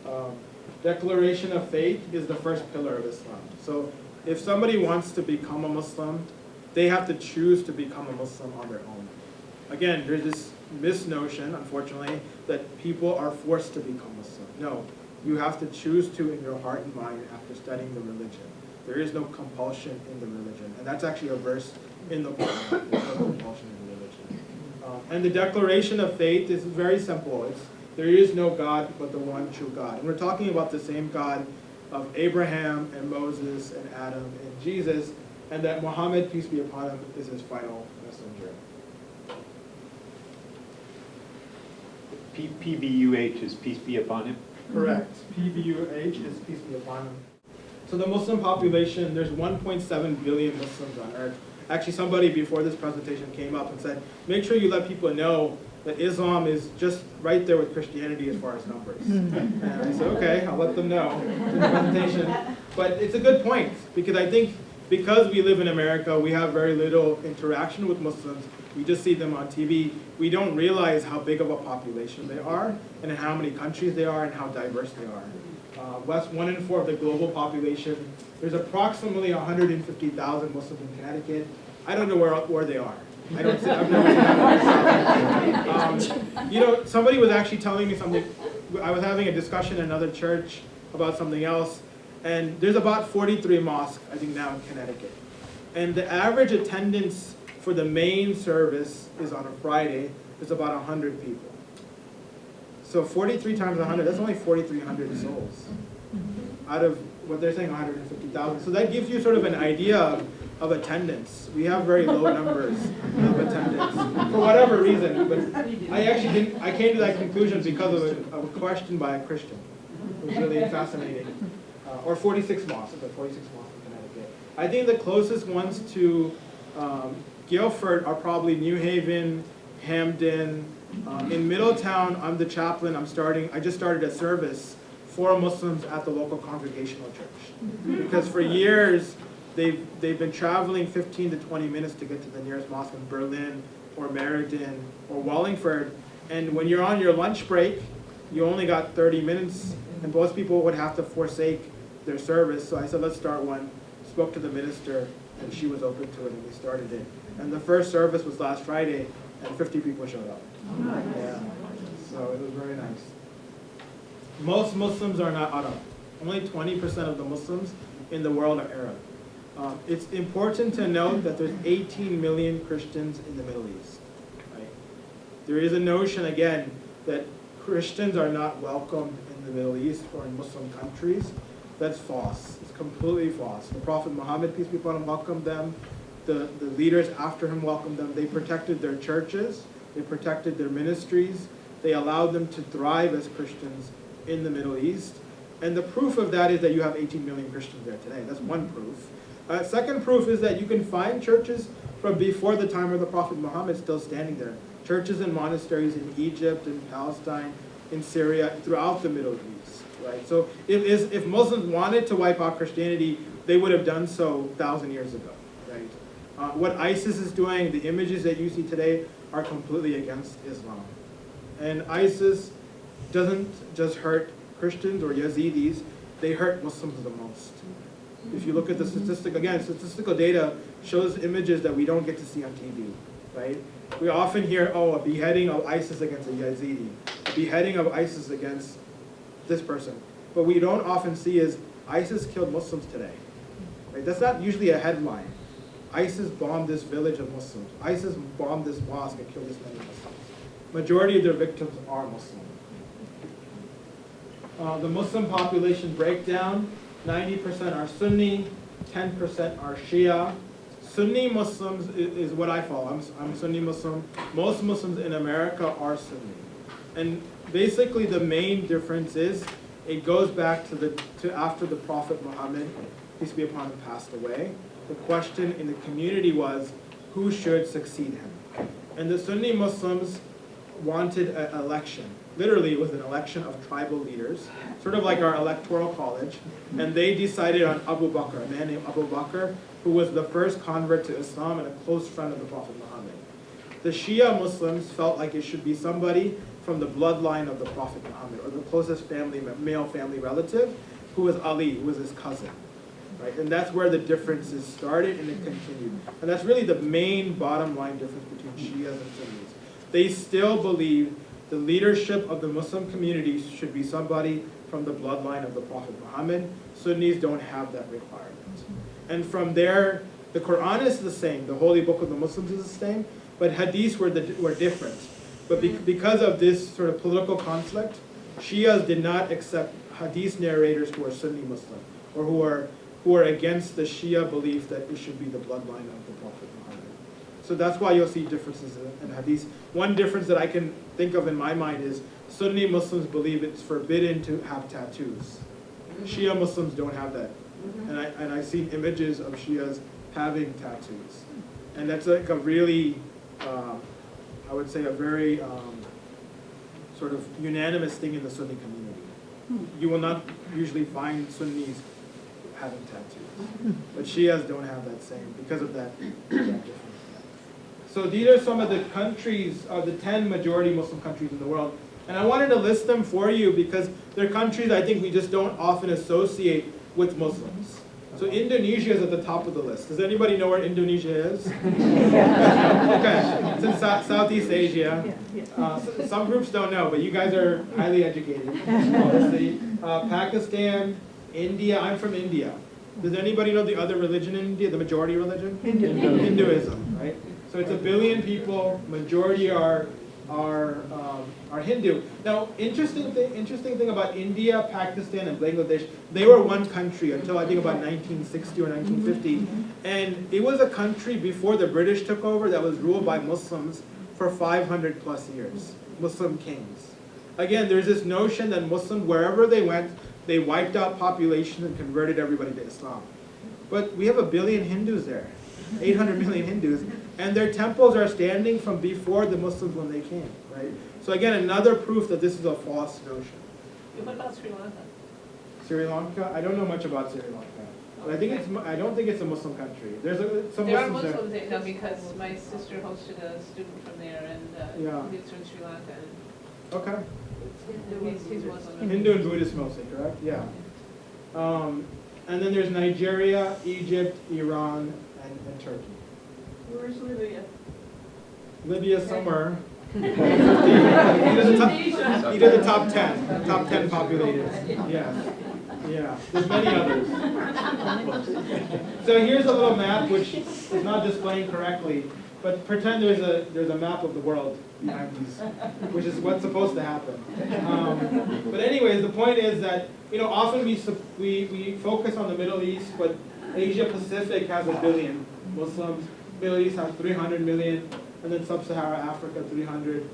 country. Declaration of faith is the first pillar of Islam. So if somebody wants to become a Muslim, they have to choose to become a Muslim on their own. Again, there's this misnotion, unfortunately, that people are forced to become Muslim. No, you have to choose to in your heart and mind after studying the religion. There is no compulsion in the religion. And that's actually a verse in the Quran. There's no compulsion in the religion. And the declaration of faith is very simple. It's there is no God but the one true God. And we're talking about the same God of Abraham and Moses and Adam and Jesus, and that Muhammad, peace be upon him, is his final messenger. PBUH is peace be upon him? Correct. PBUH is peace be upon him. So the Muslim population, there's 1.7 billion Muslims on earth. Actually, somebody before this presentation came up and said, make sure you let people know that Islam is just right there with Christianity as far as numbers. And I said, okay, I'll let them know in the presentation. But it's a good point, because I think because we live in America, we have very little interaction with Muslims. We just see them on TV. We don't realize how big of a population they are, and how many countries they are, and how diverse they are. Less 1 in 4 of the global population. There's approximately 150,000 Muslims in Connecticut. I don't know where they are. I don't see, I've never seen them. You know, somebody was actually telling me something. I was having a discussion in another church about something else, and there's about 43 mosques, I think, now in Connecticut. And the average attendance for the main service is on a Friday, is about 100 people. So 43 times 100, that's only 4,300 souls out of what they're saying, 150,000. So that gives you sort of an idea of attendance. We have very low numbers of attendance for whatever reason. But I came to that conclusion because of a question by a Christian. It was really fascinating. Or 46 mosques, but 46 mosques in Connecticut. I think the closest ones to Guilford are probably New Haven, Hamden. In Middletown, I'm the chaplain. I just started a service for Muslims at the local congregational church. Because for years, they've been traveling 15 to 20 minutes to get to the nearest mosque in Berlin or Meriden or Wallingford. And when you're on your lunch break, you only got 30 minutes, and most people would have to forsake their service. So I said, let's start one. Spoke to the minister, and she was open to it, and we started it. And the first service was last Friday, and 50 people showed up. Yeah. So it was very nice. Most Muslims are not Arab. Only 20% of the Muslims in the world are Arab. It's important to note that there's 18 million Christians in the Middle East. Right? There is a notion, again, that Christians are not welcomed in the Middle East or in Muslim countries. That's false. It's completely false. The Prophet Muhammad, peace be upon him, welcomed them. The leaders after him welcomed them. They protected their churches. They protected their ministries. They allowed them to thrive as Christians in the Middle East. And the proof of that is that you have 18 million Christians there today. That's one proof. Second proof is that you can find churches from before the time of the Prophet Muhammad still standing there. Churches and monasteries in Egypt, in Palestine, in Syria, throughout the Middle East. Right? So if Muslims wanted to wipe out Christianity, they would have done so 1,000 years ago. Right? What ISIS is doing, the images that you see today, are completely against Islam. And ISIS doesn't just hurt Christians or Yazidis, they hurt Muslims the most. If you look at the statistical data shows images that we don't get to see on TV, right? We often hear, oh, a beheading of ISIS against a Yazidi, a beheading of ISIS against this person. What we don't often see is ISIS killed Muslims today. Right? That's not usually a headline. ISIS bombed this village of Muslims. ISIS bombed this mosque and killed this many Muslims. Majority of their victims are Muslim. The Muslim population breakdown, 90% are Sunni, 10% are Shia. Sunni Muslims is what I follow. I'm Sunni Muslim. Most Muslims in America are Sunni. And basically the main difference is it goes back to after the Prophet Muhammad, peace be upon him, passed away. The question in the community was, who should succeed him? And the Sunni Muslims wanted an election. Literally, it was an election of tribal leaders, sort of like our electoral college. And they decided on Abu Bakr, a man named Abu Bakr, who was the first convert to Islam and a close friend of the Prophet Muhammad. The Shia Muslims felt like it should be somebody from the bloodline of the Prophet Muhammad, or the closest male family relative, who was Ali, who was his cousin. Right? And that's where the differences started and it continued. And that's really the main bottom line difference between Shias and Sunnis. They still believe the leadership of the Muslim community should be somebody from the bloodline of the Prophet Muhammad. Sunnis don't have that requirement. And from there, the Quran is the same, the holy book of the Muslims is the same, but hadiths were different. But because of this sort of political conflict, Shias did not accept hadith narrators who are Sunni Muslim, or who are against the Shia belief that it should be the bloodline of the Prophet Muhammad. So that's why you'll see differences in hadith. One difference that I can think of in my mind is Sunni Muslims believe it's forbidden to have tattoos. Shia Muslims don't have that. And I've seen images of Shias having tattoos. And that's like a really, I would say a very sort of unanimous thing in the Sunni community. You will not usually find Sunnis having tattoos. But Shias don't have that same, because of that difference. So these are some of the countries, the 10 majority Muslim countries in the world. And I wanted to list them for you because they're countries I think we just don't often associate with Muslims. So Indonesia is at the top of the list. Does anybody know where Indonesia is? Okay, it's in Southeast Asia. Some groups don't know, but you guys are highly educated, obviously. Pakistan, India. I'm from India. Does anybody know the other religion in India, the majority religion? Hinduism, right? So it's 1 billion people, majority are Hindu. Now, interesting thing about India, Pakistan, and Bangladesh, they were one country until I think about 1960 or 1950. And it was a country before the British took over that was ruled by Muslims for 500 plus years, Muslim kings. Again, there's this notion that Muslims, wherever they went, they wiped out population and converted everybody to Islam. But we have 1 billion Hindus there, 800 million Hindus, and their temples are standing from before the Muslims when they came, right? So again, another proof that this is a false notion. What about Sri Lanka? Sri Lanka, I don't know much about Sri Lanka. But I don't think it's a Muslim country. There's some There are Muslims Muslims there, no, because my sister hosted a student from there, and Yeah. he's from Sri Lanka, Okay. and he's Muslim. Hindu and Buddhist mostly, correct? Yeah. And then there's Nigeria, Egypt, Iran, and Turkey. Where's Libya? Libya somewhere. Either the top 10 populated. Yeah, there's many others. So here's a little map which is not displaying correctly, but pretend there's a map of the world behind these, which is what's supposed to happen. But anyways, the point is that often we focus on the Middle East, but Asia Pacific has 1 billion Muslims. Middle East has 300 million, and then Sub-Saharan Africa 300,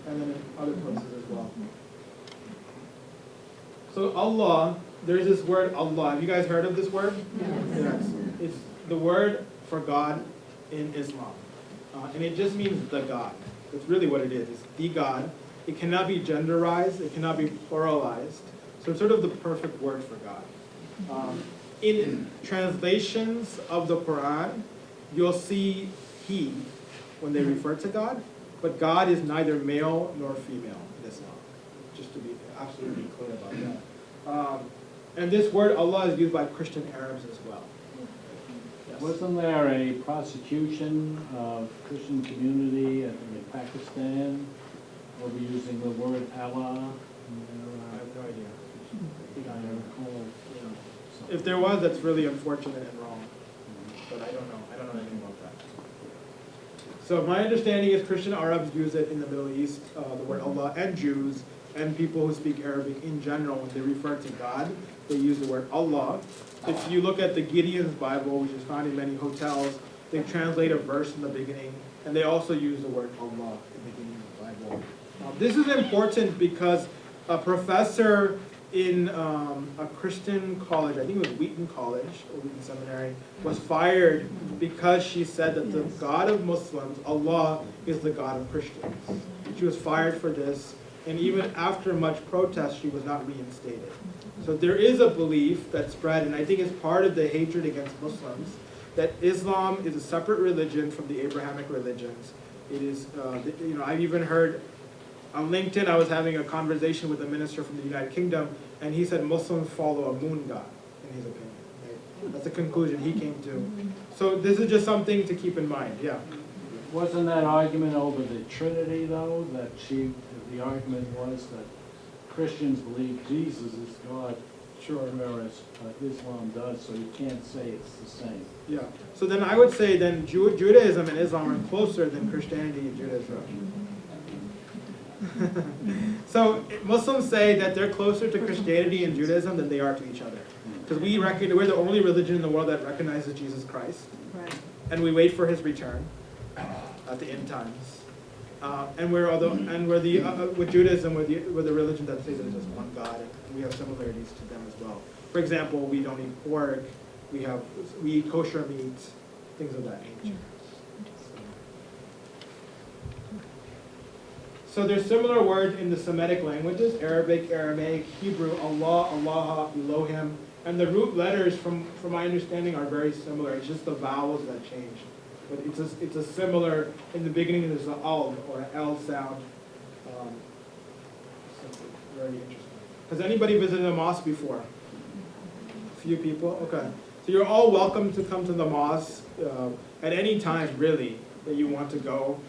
and then other places as well. So Allah, there's this word Allah. Have you guys heard of this word? Yes. It's the word for God in Islam. And it just means the God. That's really what it is. It's the God. It cannot be genderized. It cannot be pluralized. So it's sort of the perfect word for God. In translations of the Quran, you'll see he when they refer to God, but God is neither male nor female in Islam, just to be absolutely clear about that. And this word Allah is used by Christian Arabs as well. Yes. Wasn't there a prosecution of Christian community in Pakistan over using the word Allah? I have no idea. I recall. If there was, that's really unfortunate and wrong. But I don't know. I don't know anything about that. So my understanding is Christian Arabs use it in the Middle East, the word Allah, and Jews, and people who speak Arabic in general, when they refer to God, they use the word Allah. If you look at the Gideon's Bible, which is found in many hotels, they translate a verse in the beginning, and they also use the word Allah in the beginning of the Bible. This is important because a professor in a Christian college, I think it was Wheaton College or Wheaton Seminary, was fired because she said that the God of Muslims, Allah, is the God of Christians. She was fired for this, and even after much protest, she was not reinstated. So there is a belief that spread, and I think it's part of the hatred against Muslims, that Islam is a separate religion from the Abrahamic religions. It is, I've even heard on LinkedIn, I was having a conversation with a minister from the United Kingdom, and he said Muslims follow a moon god, in his opinion. Right? That's the conclusion he came to. So this is just something to keep in mind, yeah. Wasn't that argument over the Trinity, though, that the argument was that Christians believe Jesus is God, Sure. whereas Islam does, so you can't say it's the same. Yeah. So then I would say then Judaism and Islam are closer than Christianity and Judaism. So Muslims say that they're closer to Christianity and Judaism than they are to each other. Because we're the only religion in the world that recognizes Jesus Christ. Right. And we wait for his return at the end times. With Judaism, we're the religion that says there's just one God, and we have similarities to them as well. For example, we don't eat pork, we eat kosher meat, things of that nature. So there's similar words in the Semitic languages, Arabic, Aramaic, Hebrew, Allah, Allah, Elohim, and the root letters, from my understanding, are very similar. It's just the vowels that change. But it's a similar, in the beginning there's an al or an L sound. Very interesting. Has anybody visited a mosque before? A few people? Okay. So you're all welcome to come to the mosque at any time, really, that you want to go.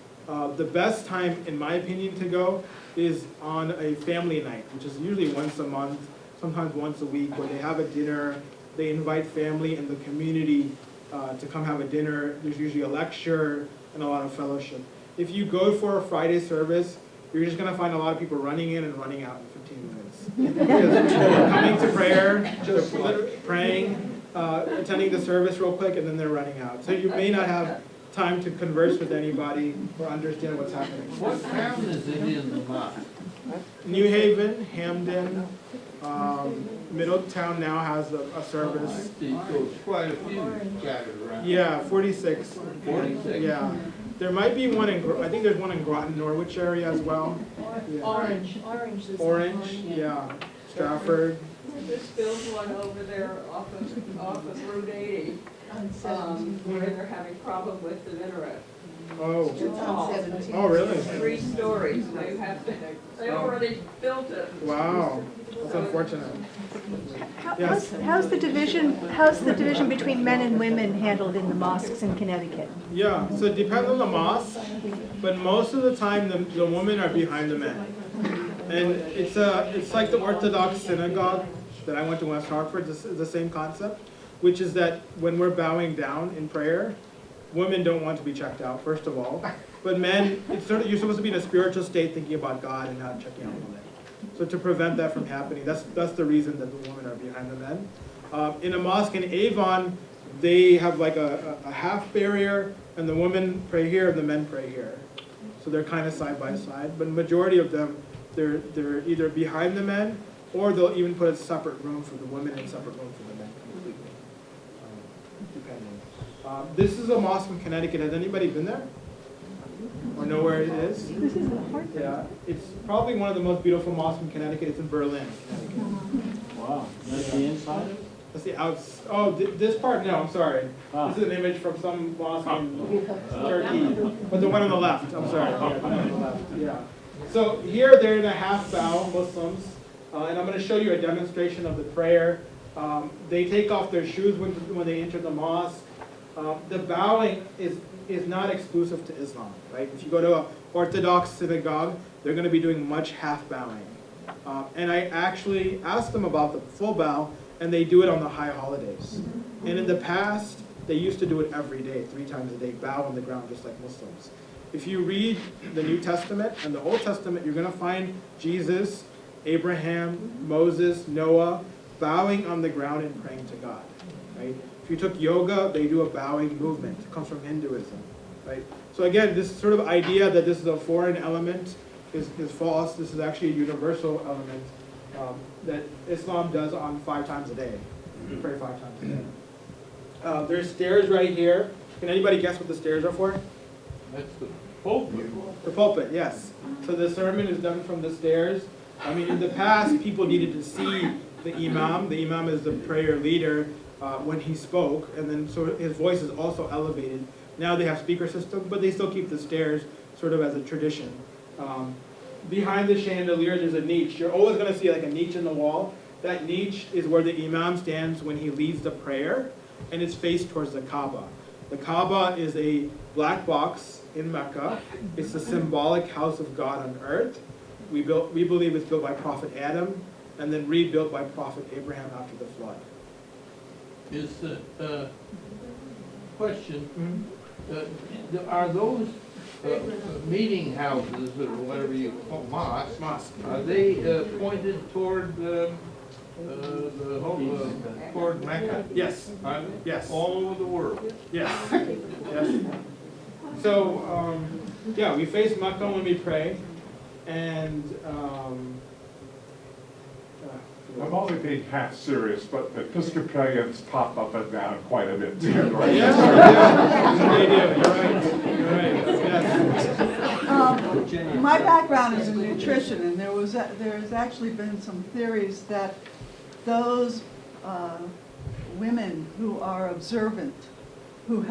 The best time, in my opinion, to go is on a family night, which is usually once a month, sometimes once a week, where they have a dinner. They invite family and the community to come have a dinner. There's usually a lecture and a lot of fellowship. If you go for a Friday service, you're just going to find a lot of people running in and running out in 15 minutes. They're coming to prayer, just praying, attending the service real quick, and then they're running out. So you may not have time to converse with anybody or understand what's happening. What town is it in the mosque? New Haven, Hamden, Middletown now has a service. So quite a few scattered around. Yeah, 46. 46? Yeah. There might be one I think there's one in Groton, Norwich area as well. Yeah. Orange. Orange, yeah. Stratford. Just built one over there off of Route 80, where they're having problem with the minaret. Oh. It's tall. Oh, really? 3 stories, they already built it. Wow. That's unfortunate. Yes. How's the division between men and women handled in the mosques in Connecticut? Yeah, so it depends on the mosque, but most of the time the women are behind the men. And it's like the Orthodox synagogue that I went to West Hartford. It's the same concept, which is that when we're bowing down in prayer, women don't want to be checked out, first of all. But men, you're supposed to be in a spiritual state thinking about God and not checking out women. So to prevent that from happening, that's the reason that the women are behind the men. In a mosque in Avon, they have like a half barrier, and the women pray here and the men pray here. So they're kind of side by side, but the majority of them, they're either behind the men, or they'll even put a separate room for the women and a separate room for the men completely, depending. This is a mosque in Connecticut. Has anybody been there? Or know where it is? This is hard. Yeah, it's probably one of the most beautiful mosques in Connecticut. It's in Berlin, Connecticut. Wow, that's the inside of it? That's the outs. Oh, this part? No, I'm sorry. Ah. This is an image from some mosque in Turkey, but the one on the left. I'm sorry. Yeah, the one on the left. Yeah. So here they're in a half bow, Muslims, and I'm going to show you a demonstration of the prayer. They take off their shoes when they enter the mosque. The bowing is not exclusive to Islam, right? If you go to an Orthodox synagogue, they're going to be doing much half bowing. And I actually asked them about the full bow, and they do it on the high holidays. And in the past, they used to do it every day, 3 times a day, bow on the ground just like Muslims. If you read the New Testament and the Old Testament, you're going to find Jesus, Abraham, Moses, Noah, bowing on the ground and praying to God, right? If you took yoga, they do a bowing movement. It comes from Hinduism, right? So again, this sort of idea that this is a foreign element is false. This is actually a universal element that Islam does on 5 times a day. We pray 5 times a day. There's stairs right here. Can anybody guess what the stairs are for? That's the pulpit. The pulpit, yes. So the sermon is done from the stairs. I mean, in the past, people needed to see the imam. The imam is the prayer leader when he spoke, and then so his voice is also elevated. Now they have speaker system, but they still keep the stairs sort of as a tradition. Behind the chandelier, there's a niche. You're always going to see like a niche in the wall. That niche is where the imam stands when he leads the prayer, and it's faced towards the Kaaba. The Kaaba is a black box in Mecca. It's the symbolic house of God on earth. We believe it's built by Prophet Adam and then rebuilt by Prophet Abraham after the flood. Is the question, are those meeting houses or whatever you call mosques, are they pointed toward toward Mecca? Yes. Yes. All over the world. Yes. Yes. So, yeah, we face Mecca when we pray, and I'm only being half serious, but Episcopalians pop up and down quite a bit too. yeah, yeah, they do. You're right. You're right. Yes. My background is in nutrition, and there's actually been some theories that those women who are observant, who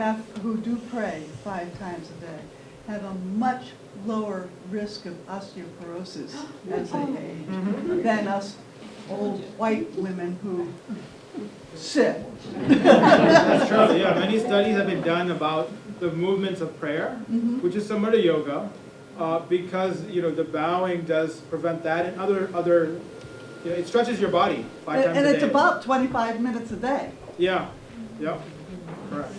do pray 5 times a day, have a much lower risk of osteoporosis as they age than us old white women who sit. That's true. Yeah, many studies have been done about the movements of prayer, which is similar to yoga, because the bowing does prevent that, and other it stretches your body 5 times a day. And it's about 25 minutes a day. Yeah. Yep. Correct.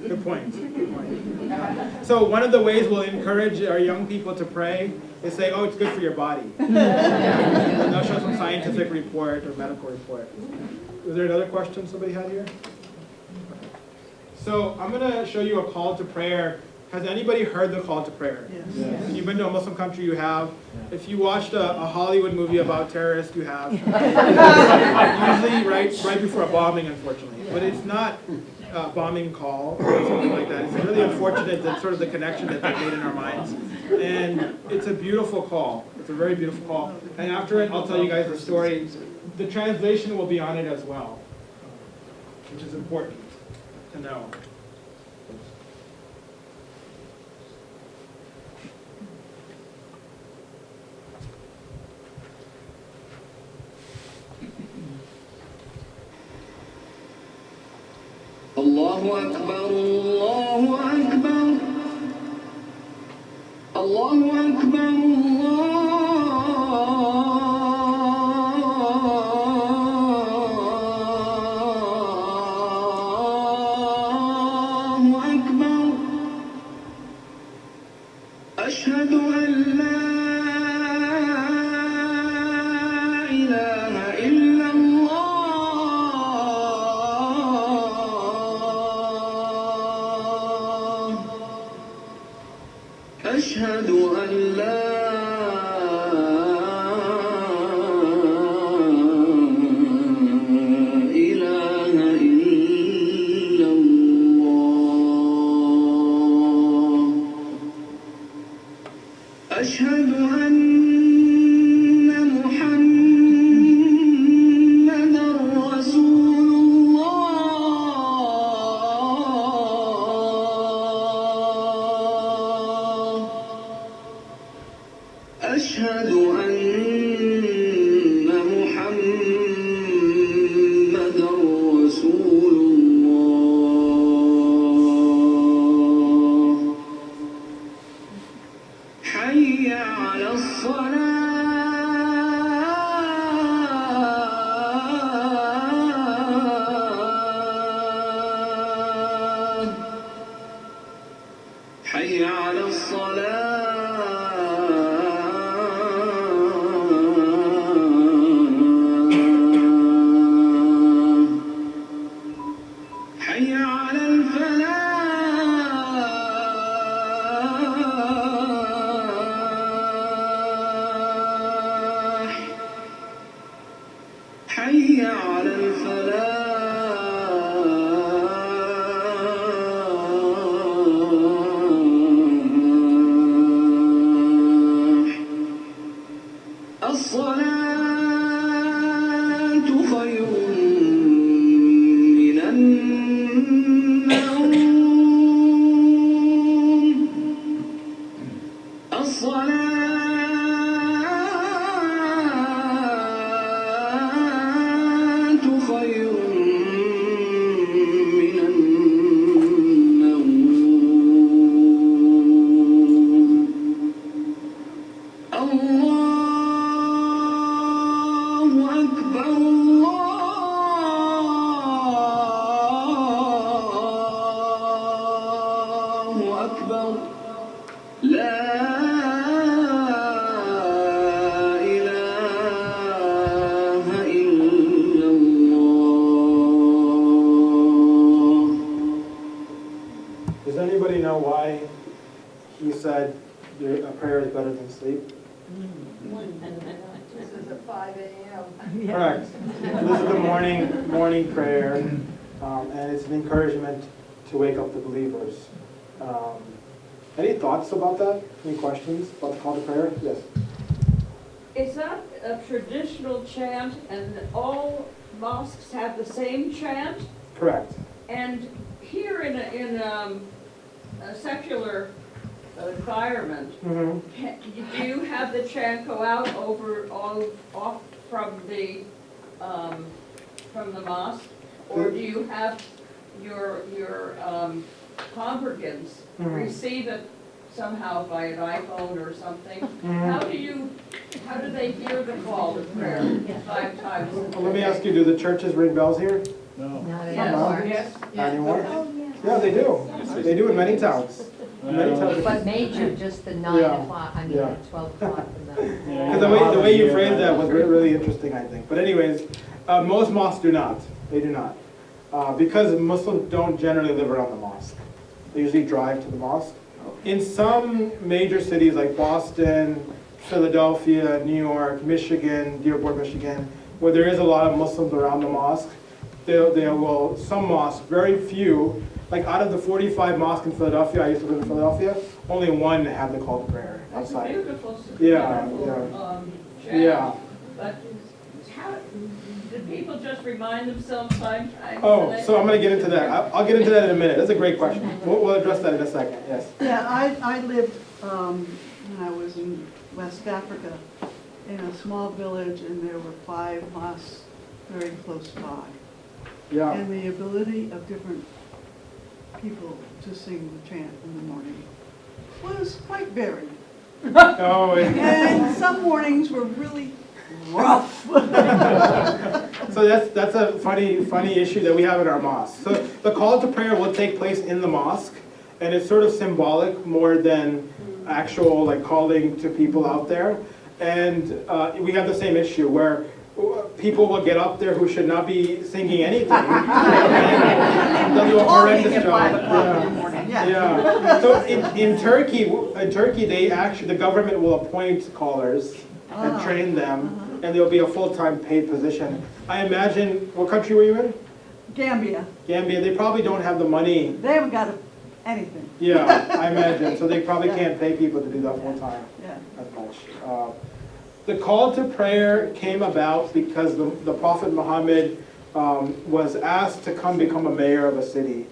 Good point. Good point. So one of the ways we'll encourage our young people to pray is say, "Oh, it's good for your body." And they'll show some scientific report or medical report. Was there another question somebody had here? Okay. So I'm going to show you a call to prayer. Has anybody heard the call to prayer? Yes. If you've been to a Muslim country, you have. If you watched a Hollywood movie about terrorists, you have. Usually right before a bombing, unfortunately. But it's not a bombing call or something like that. It's really unfortunate that sort of the connection that they've made in our minds. And it's a beautiful call. It's a very beautiful call. And after it, I'll tell you guys the story. The translation will be on it as well, which is important to know. Allahu Akbar, Allahu Akbar, Allahu Akbar, Allahu Akbar. Ashhadu an la ilaha illa أشهد أن لا إله إلا الله أشهد أن محمدا رسول الله أشهد أن محمدا رسول الله حي على الصلاة حي على الصلاة حي على الفلاح الصلاة خير من النوم الصلاة خير من النوم الله أكبر الله أكبر لا إله إلا الله. Does anybody know why he said a prayer is better than sleep? This is at 5 a.m. Correct. This is the morning prayer, and it's an encouragement to wake up the believers. Any thoughts about that? Any questions about the call to prayer? Yes. Is that a traditional chant and all mosques have the same chant? Correct. And here in a secular environment, Mm-hmm. do you have the chant go out off from the mosque? Or do you have your congregants receive it somehow by an iPhone or something? How do they hear the call to prayer 5 times? Well, let me ask you, do the churches ring bells here? No. Yes. Not anymore? Yeah, they do. They do in many towns. Many towns. But major, just the 9 Yeah. o'clock, I mean, Yeah. 12 o'clock and the. Because the way you phrased that was really interesting, I think. But anyways, most mosques do not. They do not. Because Muslims don't generally live around the mosque. They usually drive to the mosque. In some major cities like Boston, Philadelphia, New York, Michigan, Dearborn, Michigan, where there is a lot of Muslims around the mosque, some mosques, very few, like out of the 45 mosques in Philadelphia, I used to live in Philadelphia, only one had the call to prayer That's outside. beautiful. Yeah, Chant. Yeah. But how, do people just remind themselves 5 times? Oh, so I'm going to get into that. I'll get into that in a minute. That's a great question. We'll address that in a second, yes. Yeah, I lived, when I was in West Africa, in a small village, and there were 5 mosques very close by. Yeah. And the ability of different people to sing the chant in the morning was quite varied. Oh, And some mornings were really rough. So that's a funny issue that we have in our mosque. So the call to prayer will take place in the mosque, and it's sort of symbolic more than actual like calling to people out there. And we have the same issue where people will get up there who should not be singing anything. And they'll do a horrendous job. Yeah. So in Turkey, the government will appoint callers and train them, and there'll be a full-time paid position. I imagine, what country were you in? Gambia. Gambia. They probably don't have the money. They haven't got anything. Yeah, I imagine. So they probably can't pay people to do that full-time as much. The call to prayer came about because the Prophet Muhammad was asked to become a mayor of a city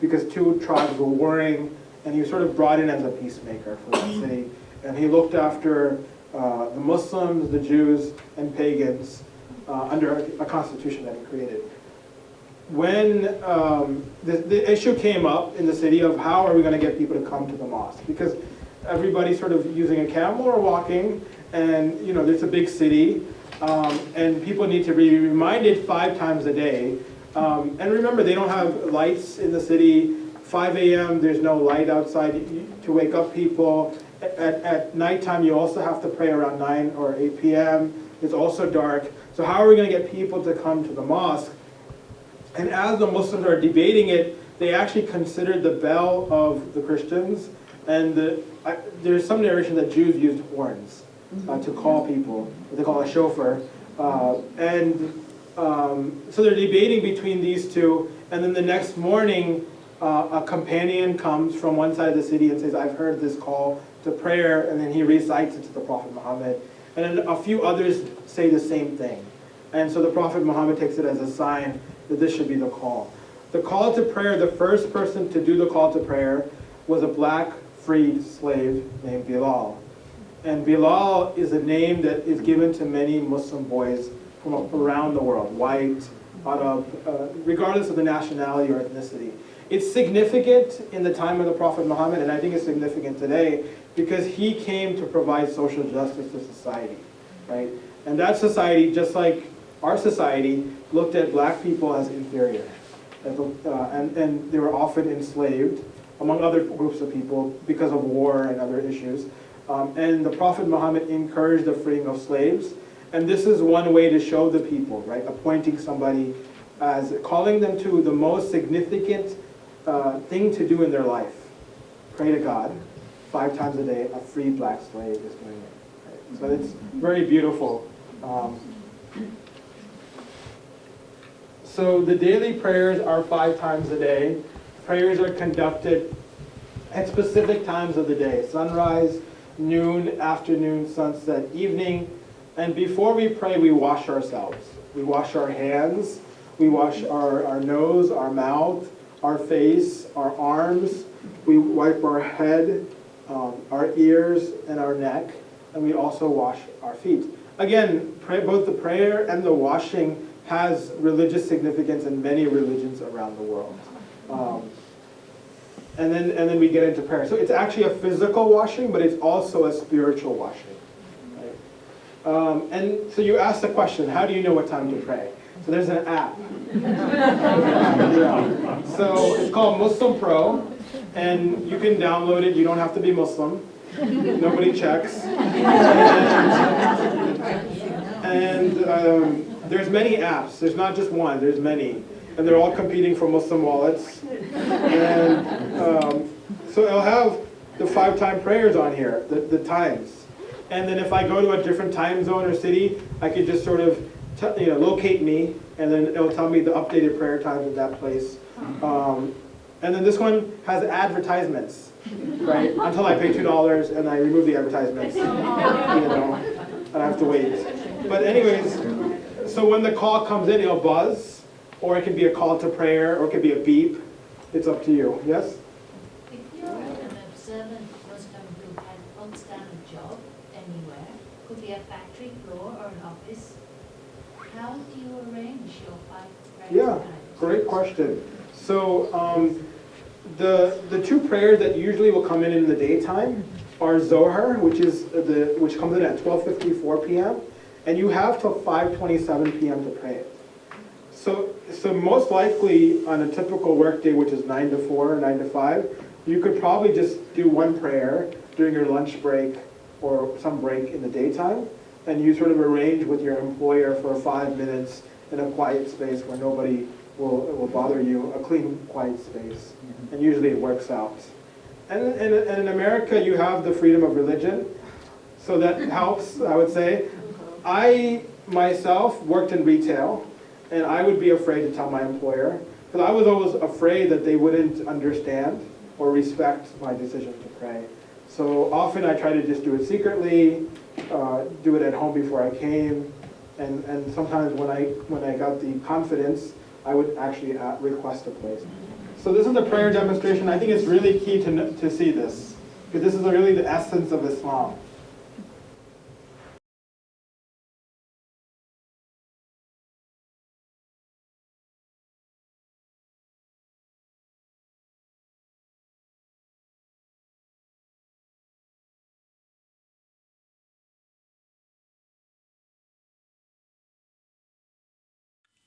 because 2 tribes were warring, and he was sort of brought in as a peacemaker for the city. And he looked after the Muslims, the Jews, and pagans under a constitution that he created. When the issue came up in the city of how are we going to get people to come to the mosque, because everybody's sort of using a camel or walking, and it's a big city, and people need to be reminded 5 times a day. And remember, they don't have lights in the city. 5 a.m. there's no light outside to wake up people. At nighttime you also have to pray around 9 or 8 p.m. It's also dark. So how are we going to get people to come to the mosque? And as the Muslims are debating it, they actually considered the bell of the Christians, and there's some narration that Jews used horns to call people, what they call a shofar. And So they're debating between these two, and then the next morning, a companion comes from one side of the city and says, I've heard this call to prayer, and then he recites it to the Prophet Muhammad. And then a few others say the same thing. And so the Prophet Muhammad takes it as a sign that this should be the call. The call to prayer, the first person to do the call to prayer was a black freed slave named Bilal. And Bilal is a name that is given to many Muslim boys from around the world, white, Arab, regardless of the nationality or ethnicity. It's significant in the time of the Prophet Muhammad, and I think it's significant today, because he came to provide social justice to society, right? And that society, just like our society, looked at black people as inferior. And they were often enslaved, among other groups of people, because of war and other issues. And the Prophet Muhammad encouraged the freeing of slaves. And this is one way to show the people, right? Appointing somebody as, calling them to the most significant thing to do in their life. Pray to God 5 times a day. A free black slave is doing it. Right? So it's very beautiful. So the daily prayers are 5 times a day. Prayers are conducted at specific times of the day. Sunrise, noon, afternoon, sunset, evening. And before we pray, we wash ourselves. We wash our hands. We wash our nose, our mouth, our face, our arms. We wipe our head, our ears, and our neck. And we also wash our feet. Again, both the prayer and the washing has religious significance in many religions around the world. And then we get into prayer. So it's actually a physical washing, but it's also a spiritual washing. Right? And so you ask the question, how do you know what time to pray? So there's an app. Yeah. So it's called Muslim Pro, and you can download it. You don't have to be Muslim. Nobody checks. And there's many apps. There's not just one. There's many. And they're all competing for Muslim wallets. And so it'll have the 5-time prayers on here, the times. And then if I go to a different time zone or city, I could just sort of locate me, and then it'll tell me the updated prayer times in that place. And then this one has advertisements, right? Until I pay $2 and I remove the advertisements. And I have to wait. But anyways, so when the call comes in, it'll buzz, or it can be a call to prayer, or it could be a beep. It's up to you. Yes? If you're an observant Muslim who had won't stand a job anywhere, could be a factory floor or an office, how do you arrange your 5 prayers? Yeah, great question. So the 2 prayers that usually will come in the daytime are Zohar, which comes in at 12:54 p.m. and you have till 5:27 p.m. to pray it. So most likely on a typical workday, which is 9 to 4, 9 to 5, you could probably just do 1 prayer during your lunch break or some break in the daytime, and you sort of arrange with your employer for 5 minutes in a quiet space where nobody will bother you, a clean, quiet space. And usually it works out. And in America, you have the freedom of religion, so that helps, I would say. I, myself, worked in retail, and I would be afraid to tell my employer, because I was always afraid that they wouldn't understand or respect my decision to pray. So often I try to just do it secretly, do it at home before I came, and sometimes when I got the confidence, I would actually request a place. So this is a prayer demonstration. I think it's really key to see this, because this is really the essence of Islam.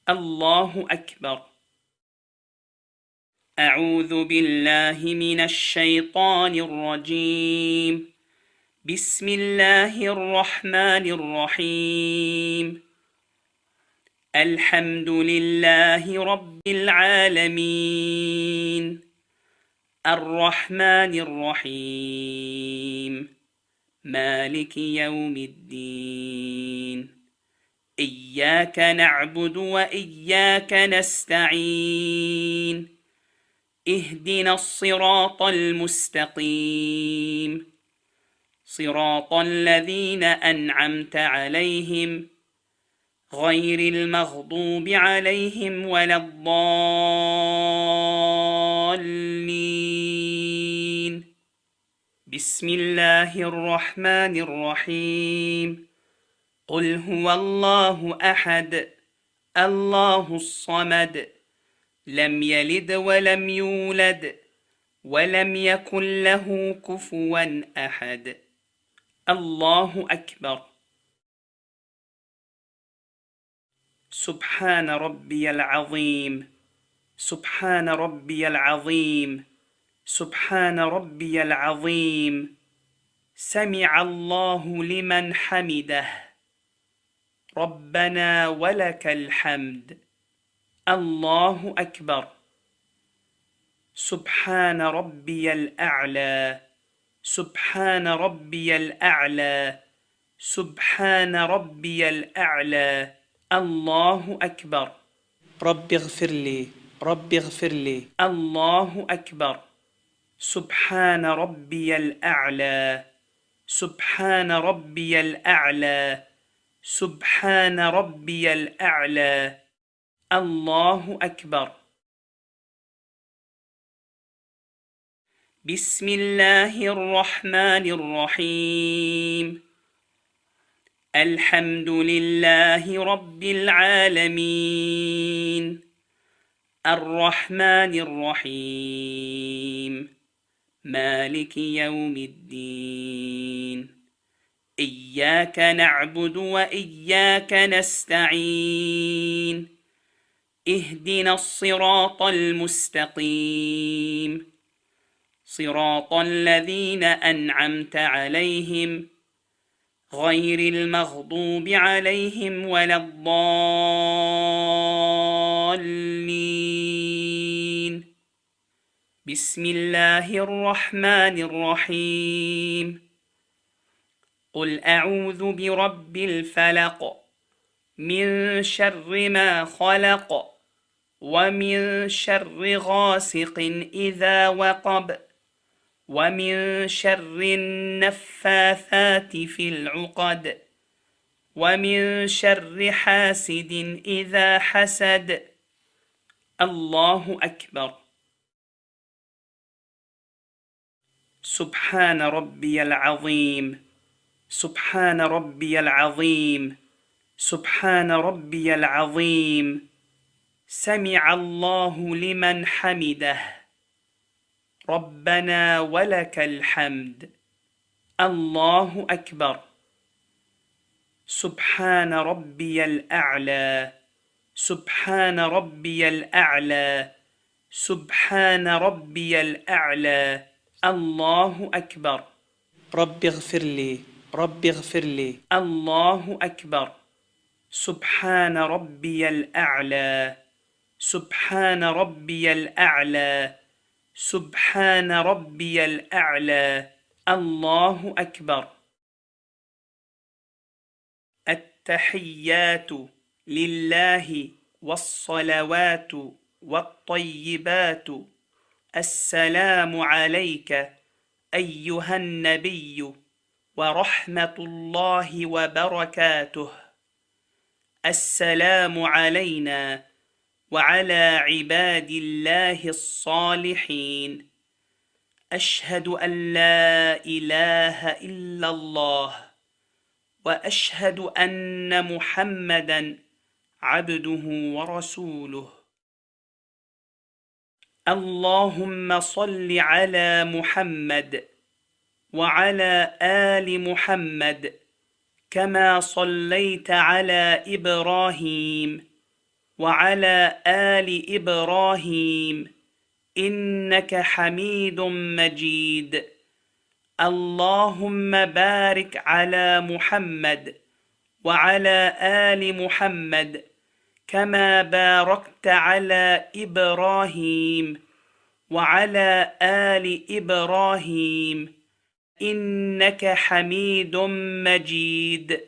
الله أكبر. أعوذ بالله من الشيطان الرجيم. بسم الله الرحمن الرحيم. الحمد لله رب العالمين. الرحمن الرحيم. مالك يوم الدين. إياك نعبد وإياك نستعين اهدنا الصراط المستقيم صراط الذين أنعمت عليهم غير المغضوب عليهم ولا الضالين بسم الله الرحمن الرحيم قل هو الله أحد الله الصمد لم يلد ولم يولد ولم يكن له كفوا أحد الله أكبر سبحان ربي العظيم سبحان ربي العظيم سبحان ربي العظيم سمع الله لمن حمده ربنا ولك الحمد الله أكبر سبحان ربي الأعلى سبحان ربي الأعلى سبحان ربي الأعلى الله أكبر رب اغفر لي رب اغفر لي الله أكبر سبحان ربي الأعلى سبحان ربي الأعلى سبحان ربي الأعلى الله أكبر بسم الله الرحمن الرحيم الحمد لله رب العالمين الرحمن الرحيم مالك يوم الدين إياك نعبد وإياك نستعين اهدنا الصراط المستقيم صراط الذين أنعمت عليهم غير المغضوب عليهم ولا الضالين بسم الله الرحمن الرحيم قل أعوذ برب الفلق من شر ما خلق ومن شر غاسق إذا وقب ومن شر النفاثات في العقد ومن شر حاسد إذا حسد الله أكبر سبحان ربي العظيم سبحان ربي العظيم سبحان ربي العظيم سمع الله لمن حمده ربنا ولك الحمد الله أكبر سبحان ربي الأعلى سبحان ربي الأعلى سبحان ربي الأعلى الله أكبر رب اغفر لي رب اغفر لي الله أكبر سبحان ربي الأعلى سبحان ربي الأعلى سبحان ربي الأعلى الله أكبر التحيات لله والصلوات والطيبات السلام عليك أيها النبي ورحمة الله وبركاته السلام علينا وعلى عباد الله الصالحين أشهد أن لا إله إلا الله وأشهد أن محمدًا عبده ورسوله اللهم صل على محمد وعلى آل محمد كما صليت على إبراهيم وعلى آل إبراهيم إنك حميد مجيد اللهم بارك على محمد وعلى آل محمد كما باركت على إبراهيم وعلى آل إبراهيم إنك حميد مجيد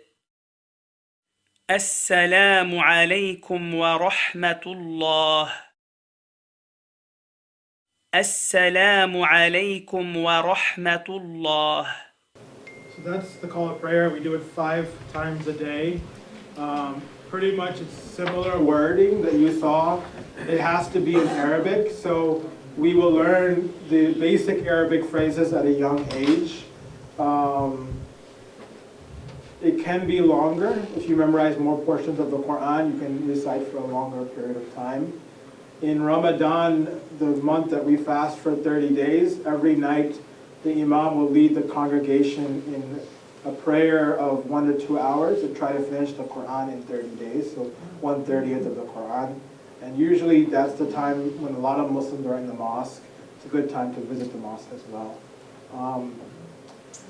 السلام عليكم ورحمة الله. السلام عليكم ورحمة الله. So that's the call of prayer. We do it 5 times a day. Pretty much it's similar wording that you saw. It has to be in Arabic, so we will learn the basic Arabic phrases at a young age. It can be longer. If you memorize more portions of the Quran, you can recite for a longer period of time. In Ramadan, the month that we fast for 30 days, every night the Imam will lead the congregation in a prayer of 1 to 2 hours to try to finish the Quran in 30 days, so 1/30th of the Quran. And usually that's the time when a lot of Muslims are in the mosque. It's a good time to visit the mosque as well.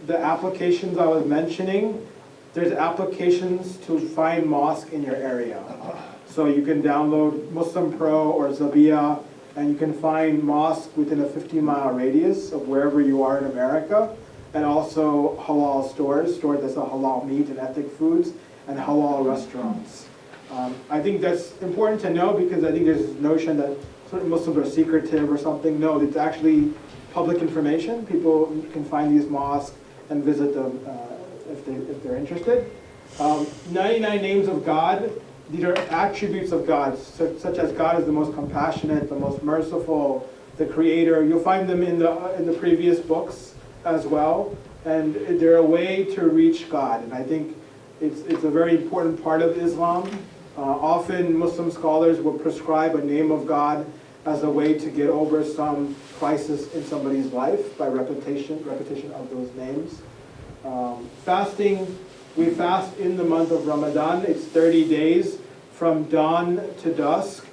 The applications I was mentioning, there's applications to find mosque in your area. So you can download Muslim Pro or Zabia, and you can find mosque within a 50-mile radius of wherever you are in America, and also halal stores that sell halal meat and ethnic foods, and halal restaurants. I think that's important to know because I think there's this notion that certain Muslims are secretive or something. No, it's actually public information. People can find these mosques and visit them if they're interested. 99 names of God. These are attributes of God, such as God is the most compassionate, the most merciful, the creator. You'll find them in the previous books as well, and they're a way to reach God. And I think it's a very important part of Islam. Often Muslim scholars will prescribe a name of God as a way to get over some crisis in somebody's life by repetition of those names. Fasting. We fast in the month of Ramadan. It's 30 days from dawn to dusk.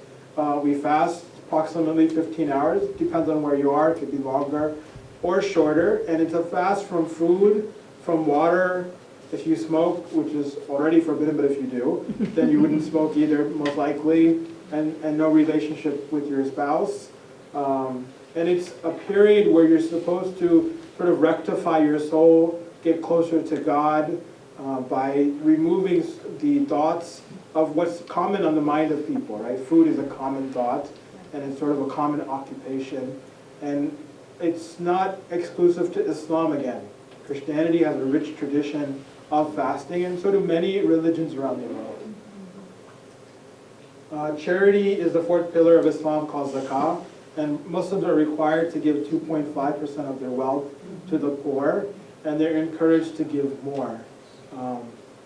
We fast approximately 15 hours. Depends on where you are. It could be longer or shorter. And it's a fast from food, from water. If you smoke, which is already forbidden, but if you do, then you wouldn't smoke either, most likely. And no relationship with your spouse. And it's a period where you're supposed to sort of rectify your soul, get closer to God, by removing the thoughts of what's common on the mind of people, right? Food is a common thought, and it's sort of a common occupation. And it's not exclusive to Islam again. Christianity has a rich tradition of fasting, and so do many religions around the world. Charity is the 4th pillar of Islam called zakah, and Muslims are required to give 2.5% of their wealth to the poor, and they're encouraged to give more.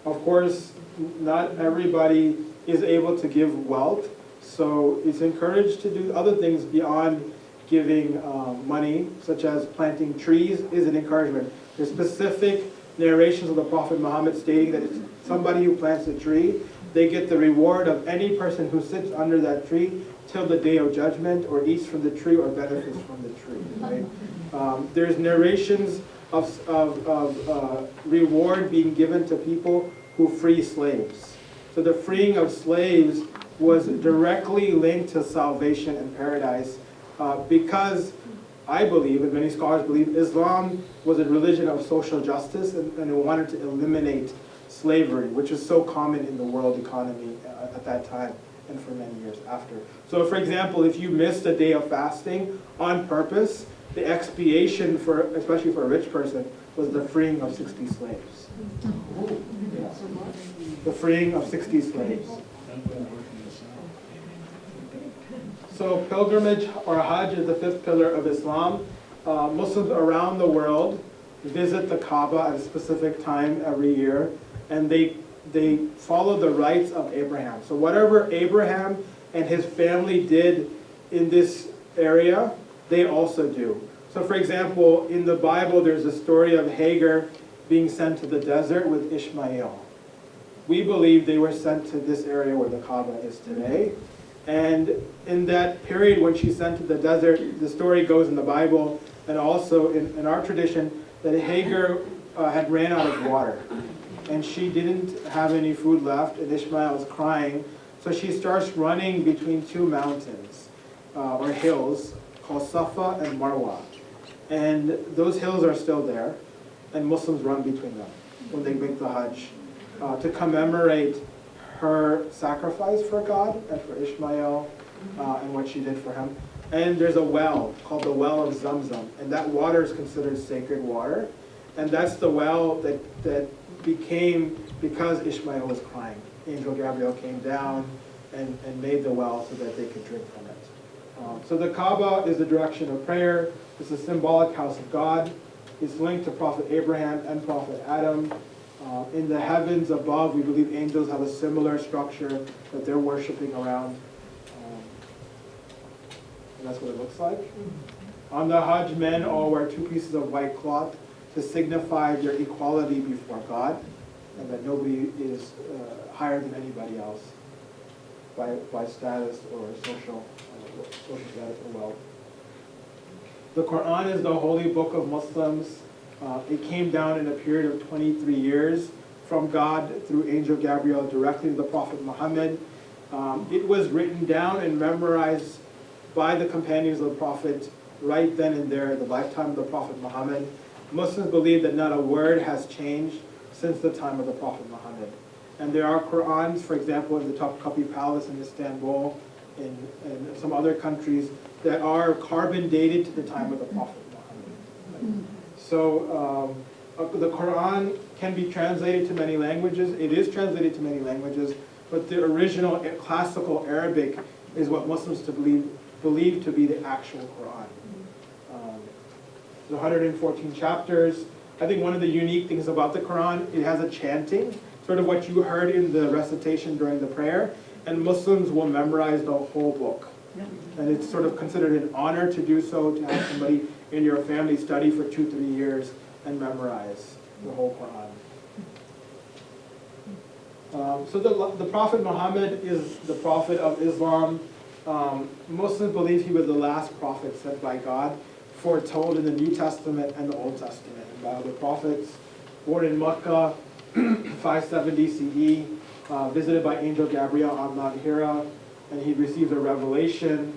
Of course, not everybody is able to give wealth, so it's encouraged to do other things beyond giving money, such as planting trees is an encouragement. There's specific narrations of the Prophet Muhammad stating that it's somebody who plants a tree, they get the reward of any person who sits under that tree till the day of judgment, or eats from the tree, or benefits from the tree. Right? There's narrations of reward being given to people who free slaves. So the freeing of slaves was directly linked to salvation and paradise because I believe, and many scholars believe, Islam was a religion of social justice and it wanted to eliminate slavery, which is so common in the world economy at that time and for many years after. So for example, if you missed a day of fasting on purpose, the expiation, especially for a rich person, was the freeing of 60 slaves. Yeah. The freeing of 60 slaves. So pilgrimage or Hajj is the 5th pillar of Islam. Muslims around the world visit the Kaaba at a specific time every year, and they follow the rites of Abraham. So whatever Abraham and his family did in this area, they also do. So for example, in the Bible, there's a story of Hagar being sent to the desert with Ishmael. We believe they were sent to this area where the Kaaba is today. And in that period when she's sent to the desert, the story goes in the Bible, and also in our tradition, that Hagar had ran out of water. And she didn't have any food left, and Ishmael is crying. So she starts running between 2 mountains, or hills, called Safa and Marwa. And those hills are still there, and Muslims run between them when they make the Hajj to commemorate her sacrifice for God and for Ishmael and what she did for him. And there's a well called the well of Zamzam, and that water is considered sacred water. And that's the well that became, because Ishmael was crying. Angel Gabriel came down and made the well so that they could drink from it. So the Kaaba is the direction of prayer. It's a symbolic house of God. It's linked to Prophet Abraham and Prophet Adam. In the heavens above, we believe angels have a similar structure that they're worshiping around. And that's what it looks like. On the Hajj, men all wear 2 pieces of white cloth to signify their equality before God, and that nobody is higher than anybody else by status or social status or wealth. The Quran is the holy book of Muslims. It came down in a period of 23 years from God through Angel Gabriel directly to the Prophet Muhammad. It was written down and memorized by the companions of the Prophet right then and there, the lifetime of the Prophet Muhammad. Muslims believe that not a word has changed since the time of the Prophet Muhammad. And there are Qur'ans, for example, in the Topkapi Palace in Istanbul, in some other countries, that are carbon dated to the time of the Prophet Muhammad. So the Quran can be translated to many languages. It is translated to many languages, but the original classical Arabic is what Muslims believe to be the actual Quran. There's 114 chapters. I think one of the unique things about the Quran, it has a chanting, sort of what you heard in the recitation during the prayer, and Muslims will memorize the whole book. And it's sort of considered an honor to do so, to have somebody in your family study for 2-3 years and memorize the whole Quran. So the Prophet Muhammad is the prophet of Islam. Muslims believe he was the last prophet sent by God, foretold in the New Testament and the Old Testament. And by the prophets, born in Makkah, 570 CE, visited by Angel Gabriel on Mount Hira, and he receives a revelation.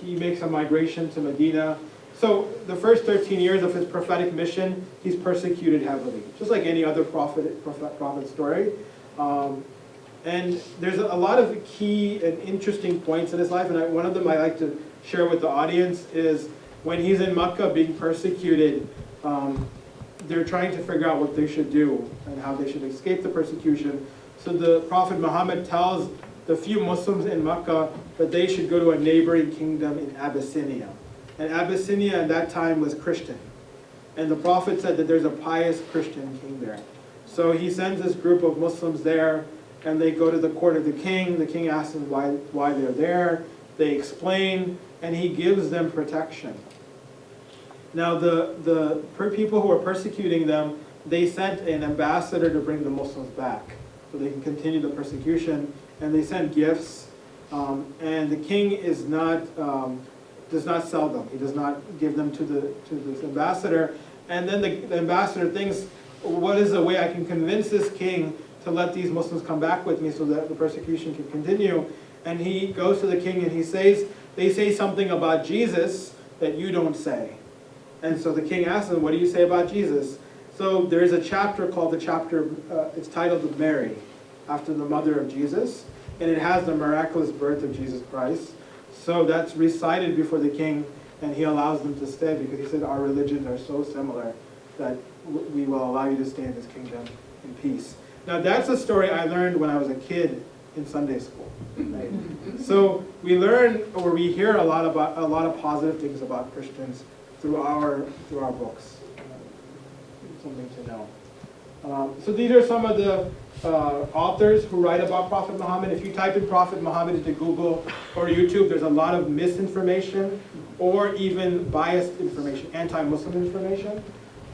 He makes a migration to Medina. So the first 13 years of his prophetic mission, he's persecuted heavily, just like any other prophet story. And there's a lot of key and interesting points in his life, and one of them I like to share with the audience is when he's in Makkah being persecuted, they're trying to figure out what they should do and how they should escape the persecution. So the Prophet Muhammad tells the few Muslims in Makkah that they should go to a neighboring kingdom in Abyssinia. And Abyssinia at that time was Christian. And the Prophet said that there's a pious Christian king there. So he sends this group of Muslims there, and they go to the court of the king. The king asks them why they're there. They explain, and he gives them protection. Now the people who were persecuting them, they sent an ambassador to bring the Muslims back so they can continue the persecution, and they sent gifts. And the king does not sell them. He does not give them to this ambassador. And then the ambassador thinks, what is the way I can convince this king to let these Muslims come back with me so that the persecution can continue? And he goes to the king and they say something about Jesus that you don't say. And so the king asks them, what do you say about Jesus? So there is a chapter called it's titled Mary, after the mother of Jesus. And it has the miraculous birth of Jesus Christ. So that's recited before the king, and he allows them to stay because he said our religions are so similar that we will allow you to stay in this kingdom in peace. Now that's a story I learned when I was a kid in Sunday school. Right? So we learn, or we hear a lot of positive things about Christians through our books. Something to know. So these are some of the authors who write about Prophet Muhammad. If you type in Prophet Muhammad into Google or YouTube, there's a lot of misinformation or even biased information, anti-Muslim information.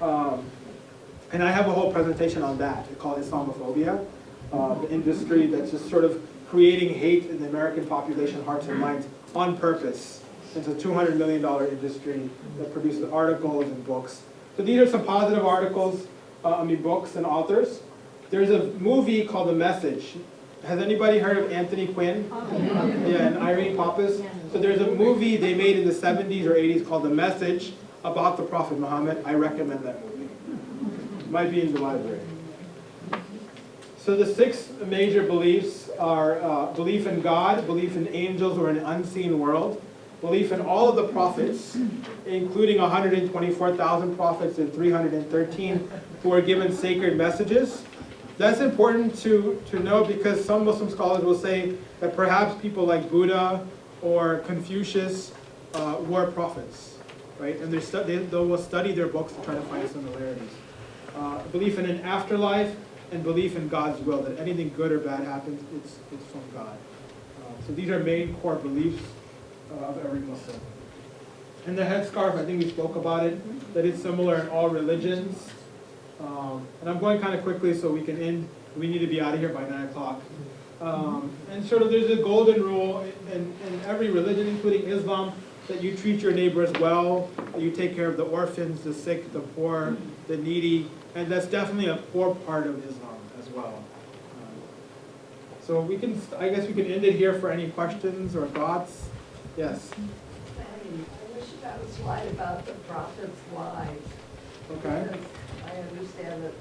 And I have a whole presentation on that. It's called Islamophobia, the industry that's just sort of creating hate in the American population hearts and minds on purpose. It's a $200 million industry that produces articles and books. So these are some positive articles, books and authors. There's a movie called The Message. Has anybody heard of Anthony Quinn? Yeah, and Irene Pappas. So there's a movie they made in the 70s or 80s called The Message about the Prophet Muhammad. I recommend that movie. It might be in the library. So the 6 major beliefs are belief in God, belief in angels or an unseen world, belief in all of the prophets, including 124,000 prophets and 313 who are given sacred messages. That's important to know because some Muslim scholars will say that perhaps people like Buddha or Confucius were prophets, right? And they will study their books to try to find similarities. Belief in an afterlife and belief in God's will, that anything good or bad happens, it's from God. So these are main core beliefs of every Muslim. And the headscarf, I think we spoke about it, that it's similar in all religions. And I'm going kind of quickly so we can end. We need to be out of here by 9 o'clock. And sort of there's a golden rule in every religion, including Islam, that you treat your neighbors well, that you take care of the orphans, the sick, the poor, the needy, and that's definitely a core part of Islam as well. So we can, I guess we can end it here for any questions or thoughts. Yes. I wish you had a slide about the prophets' lives. Okay. Because I understand that,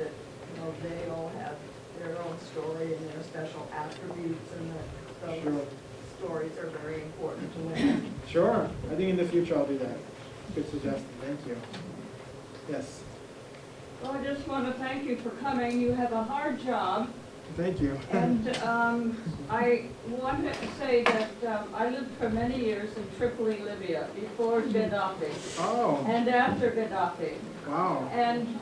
they all have their own story and their special attributes, and that those stories are very important to learn. Sure. I think in the future I'll do that. Good suggestion. Thank you. Yes. Well, I just want to thank you for coming. You have a hard job. Thank you. And I wanted to say that I lived for many years in Tripoli, Libya, before Gaddafi. Oh. And after Gaddafi. Wow. And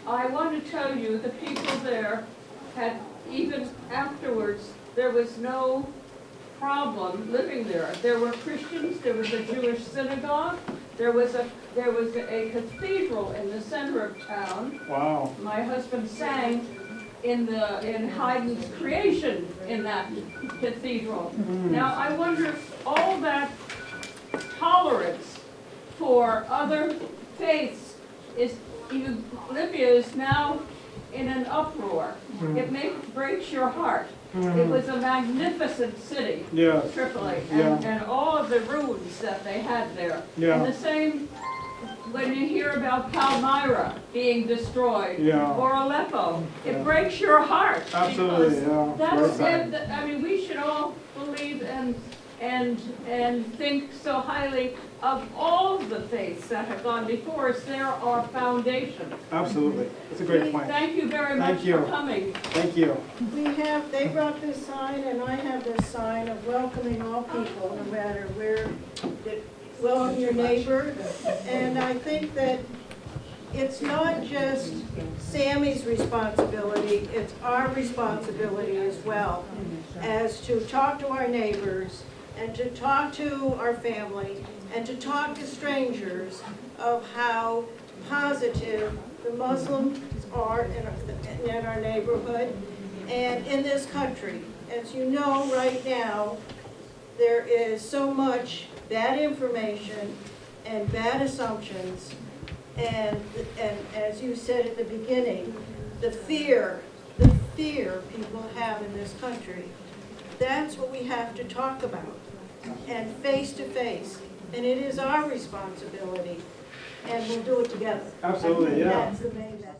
I want to tell you, the people there had, even afterwards, there was no problem living there. There were Christians, there was a Jewish synagogue, there was a cathedral in the center of town. Wow. My husband sang in Haydn's Creation in that cathedral. Now I wonder if all that tolerance for other faiths Libya is now in an uproar. It breaks your heart. It was a magnificent city, Tripoli, and all of the ruins that they had there. And the same when you hear about Palmyra being destroyed, or Aleppo, it breaks your heart. Absolutely, That's it. I mean, we should all believe and think so highly of all the faiths that have gone before us. They're our foundation. Absolutely. That's a great point. Thank you very much for coming. Thank you. They brought this sign, and I have this sign of welcoming all people, no matter where, welcome your neighbor. And I think that it's not just Sammy's responsibility, it's our responsibility as well, as to talk to our neighbors, and to talk to our family, and to talk to strangers of how positive the Muslims are in our neighborhood and in this country. As you know, right now, there is so much bad information and bad assumptions, and as you said at the beginning, the fear people have in this country. That's what we have to talk about, and face to face. And it is our responsibility, and we'll do it together. Absolutely, yeah. That's the main message.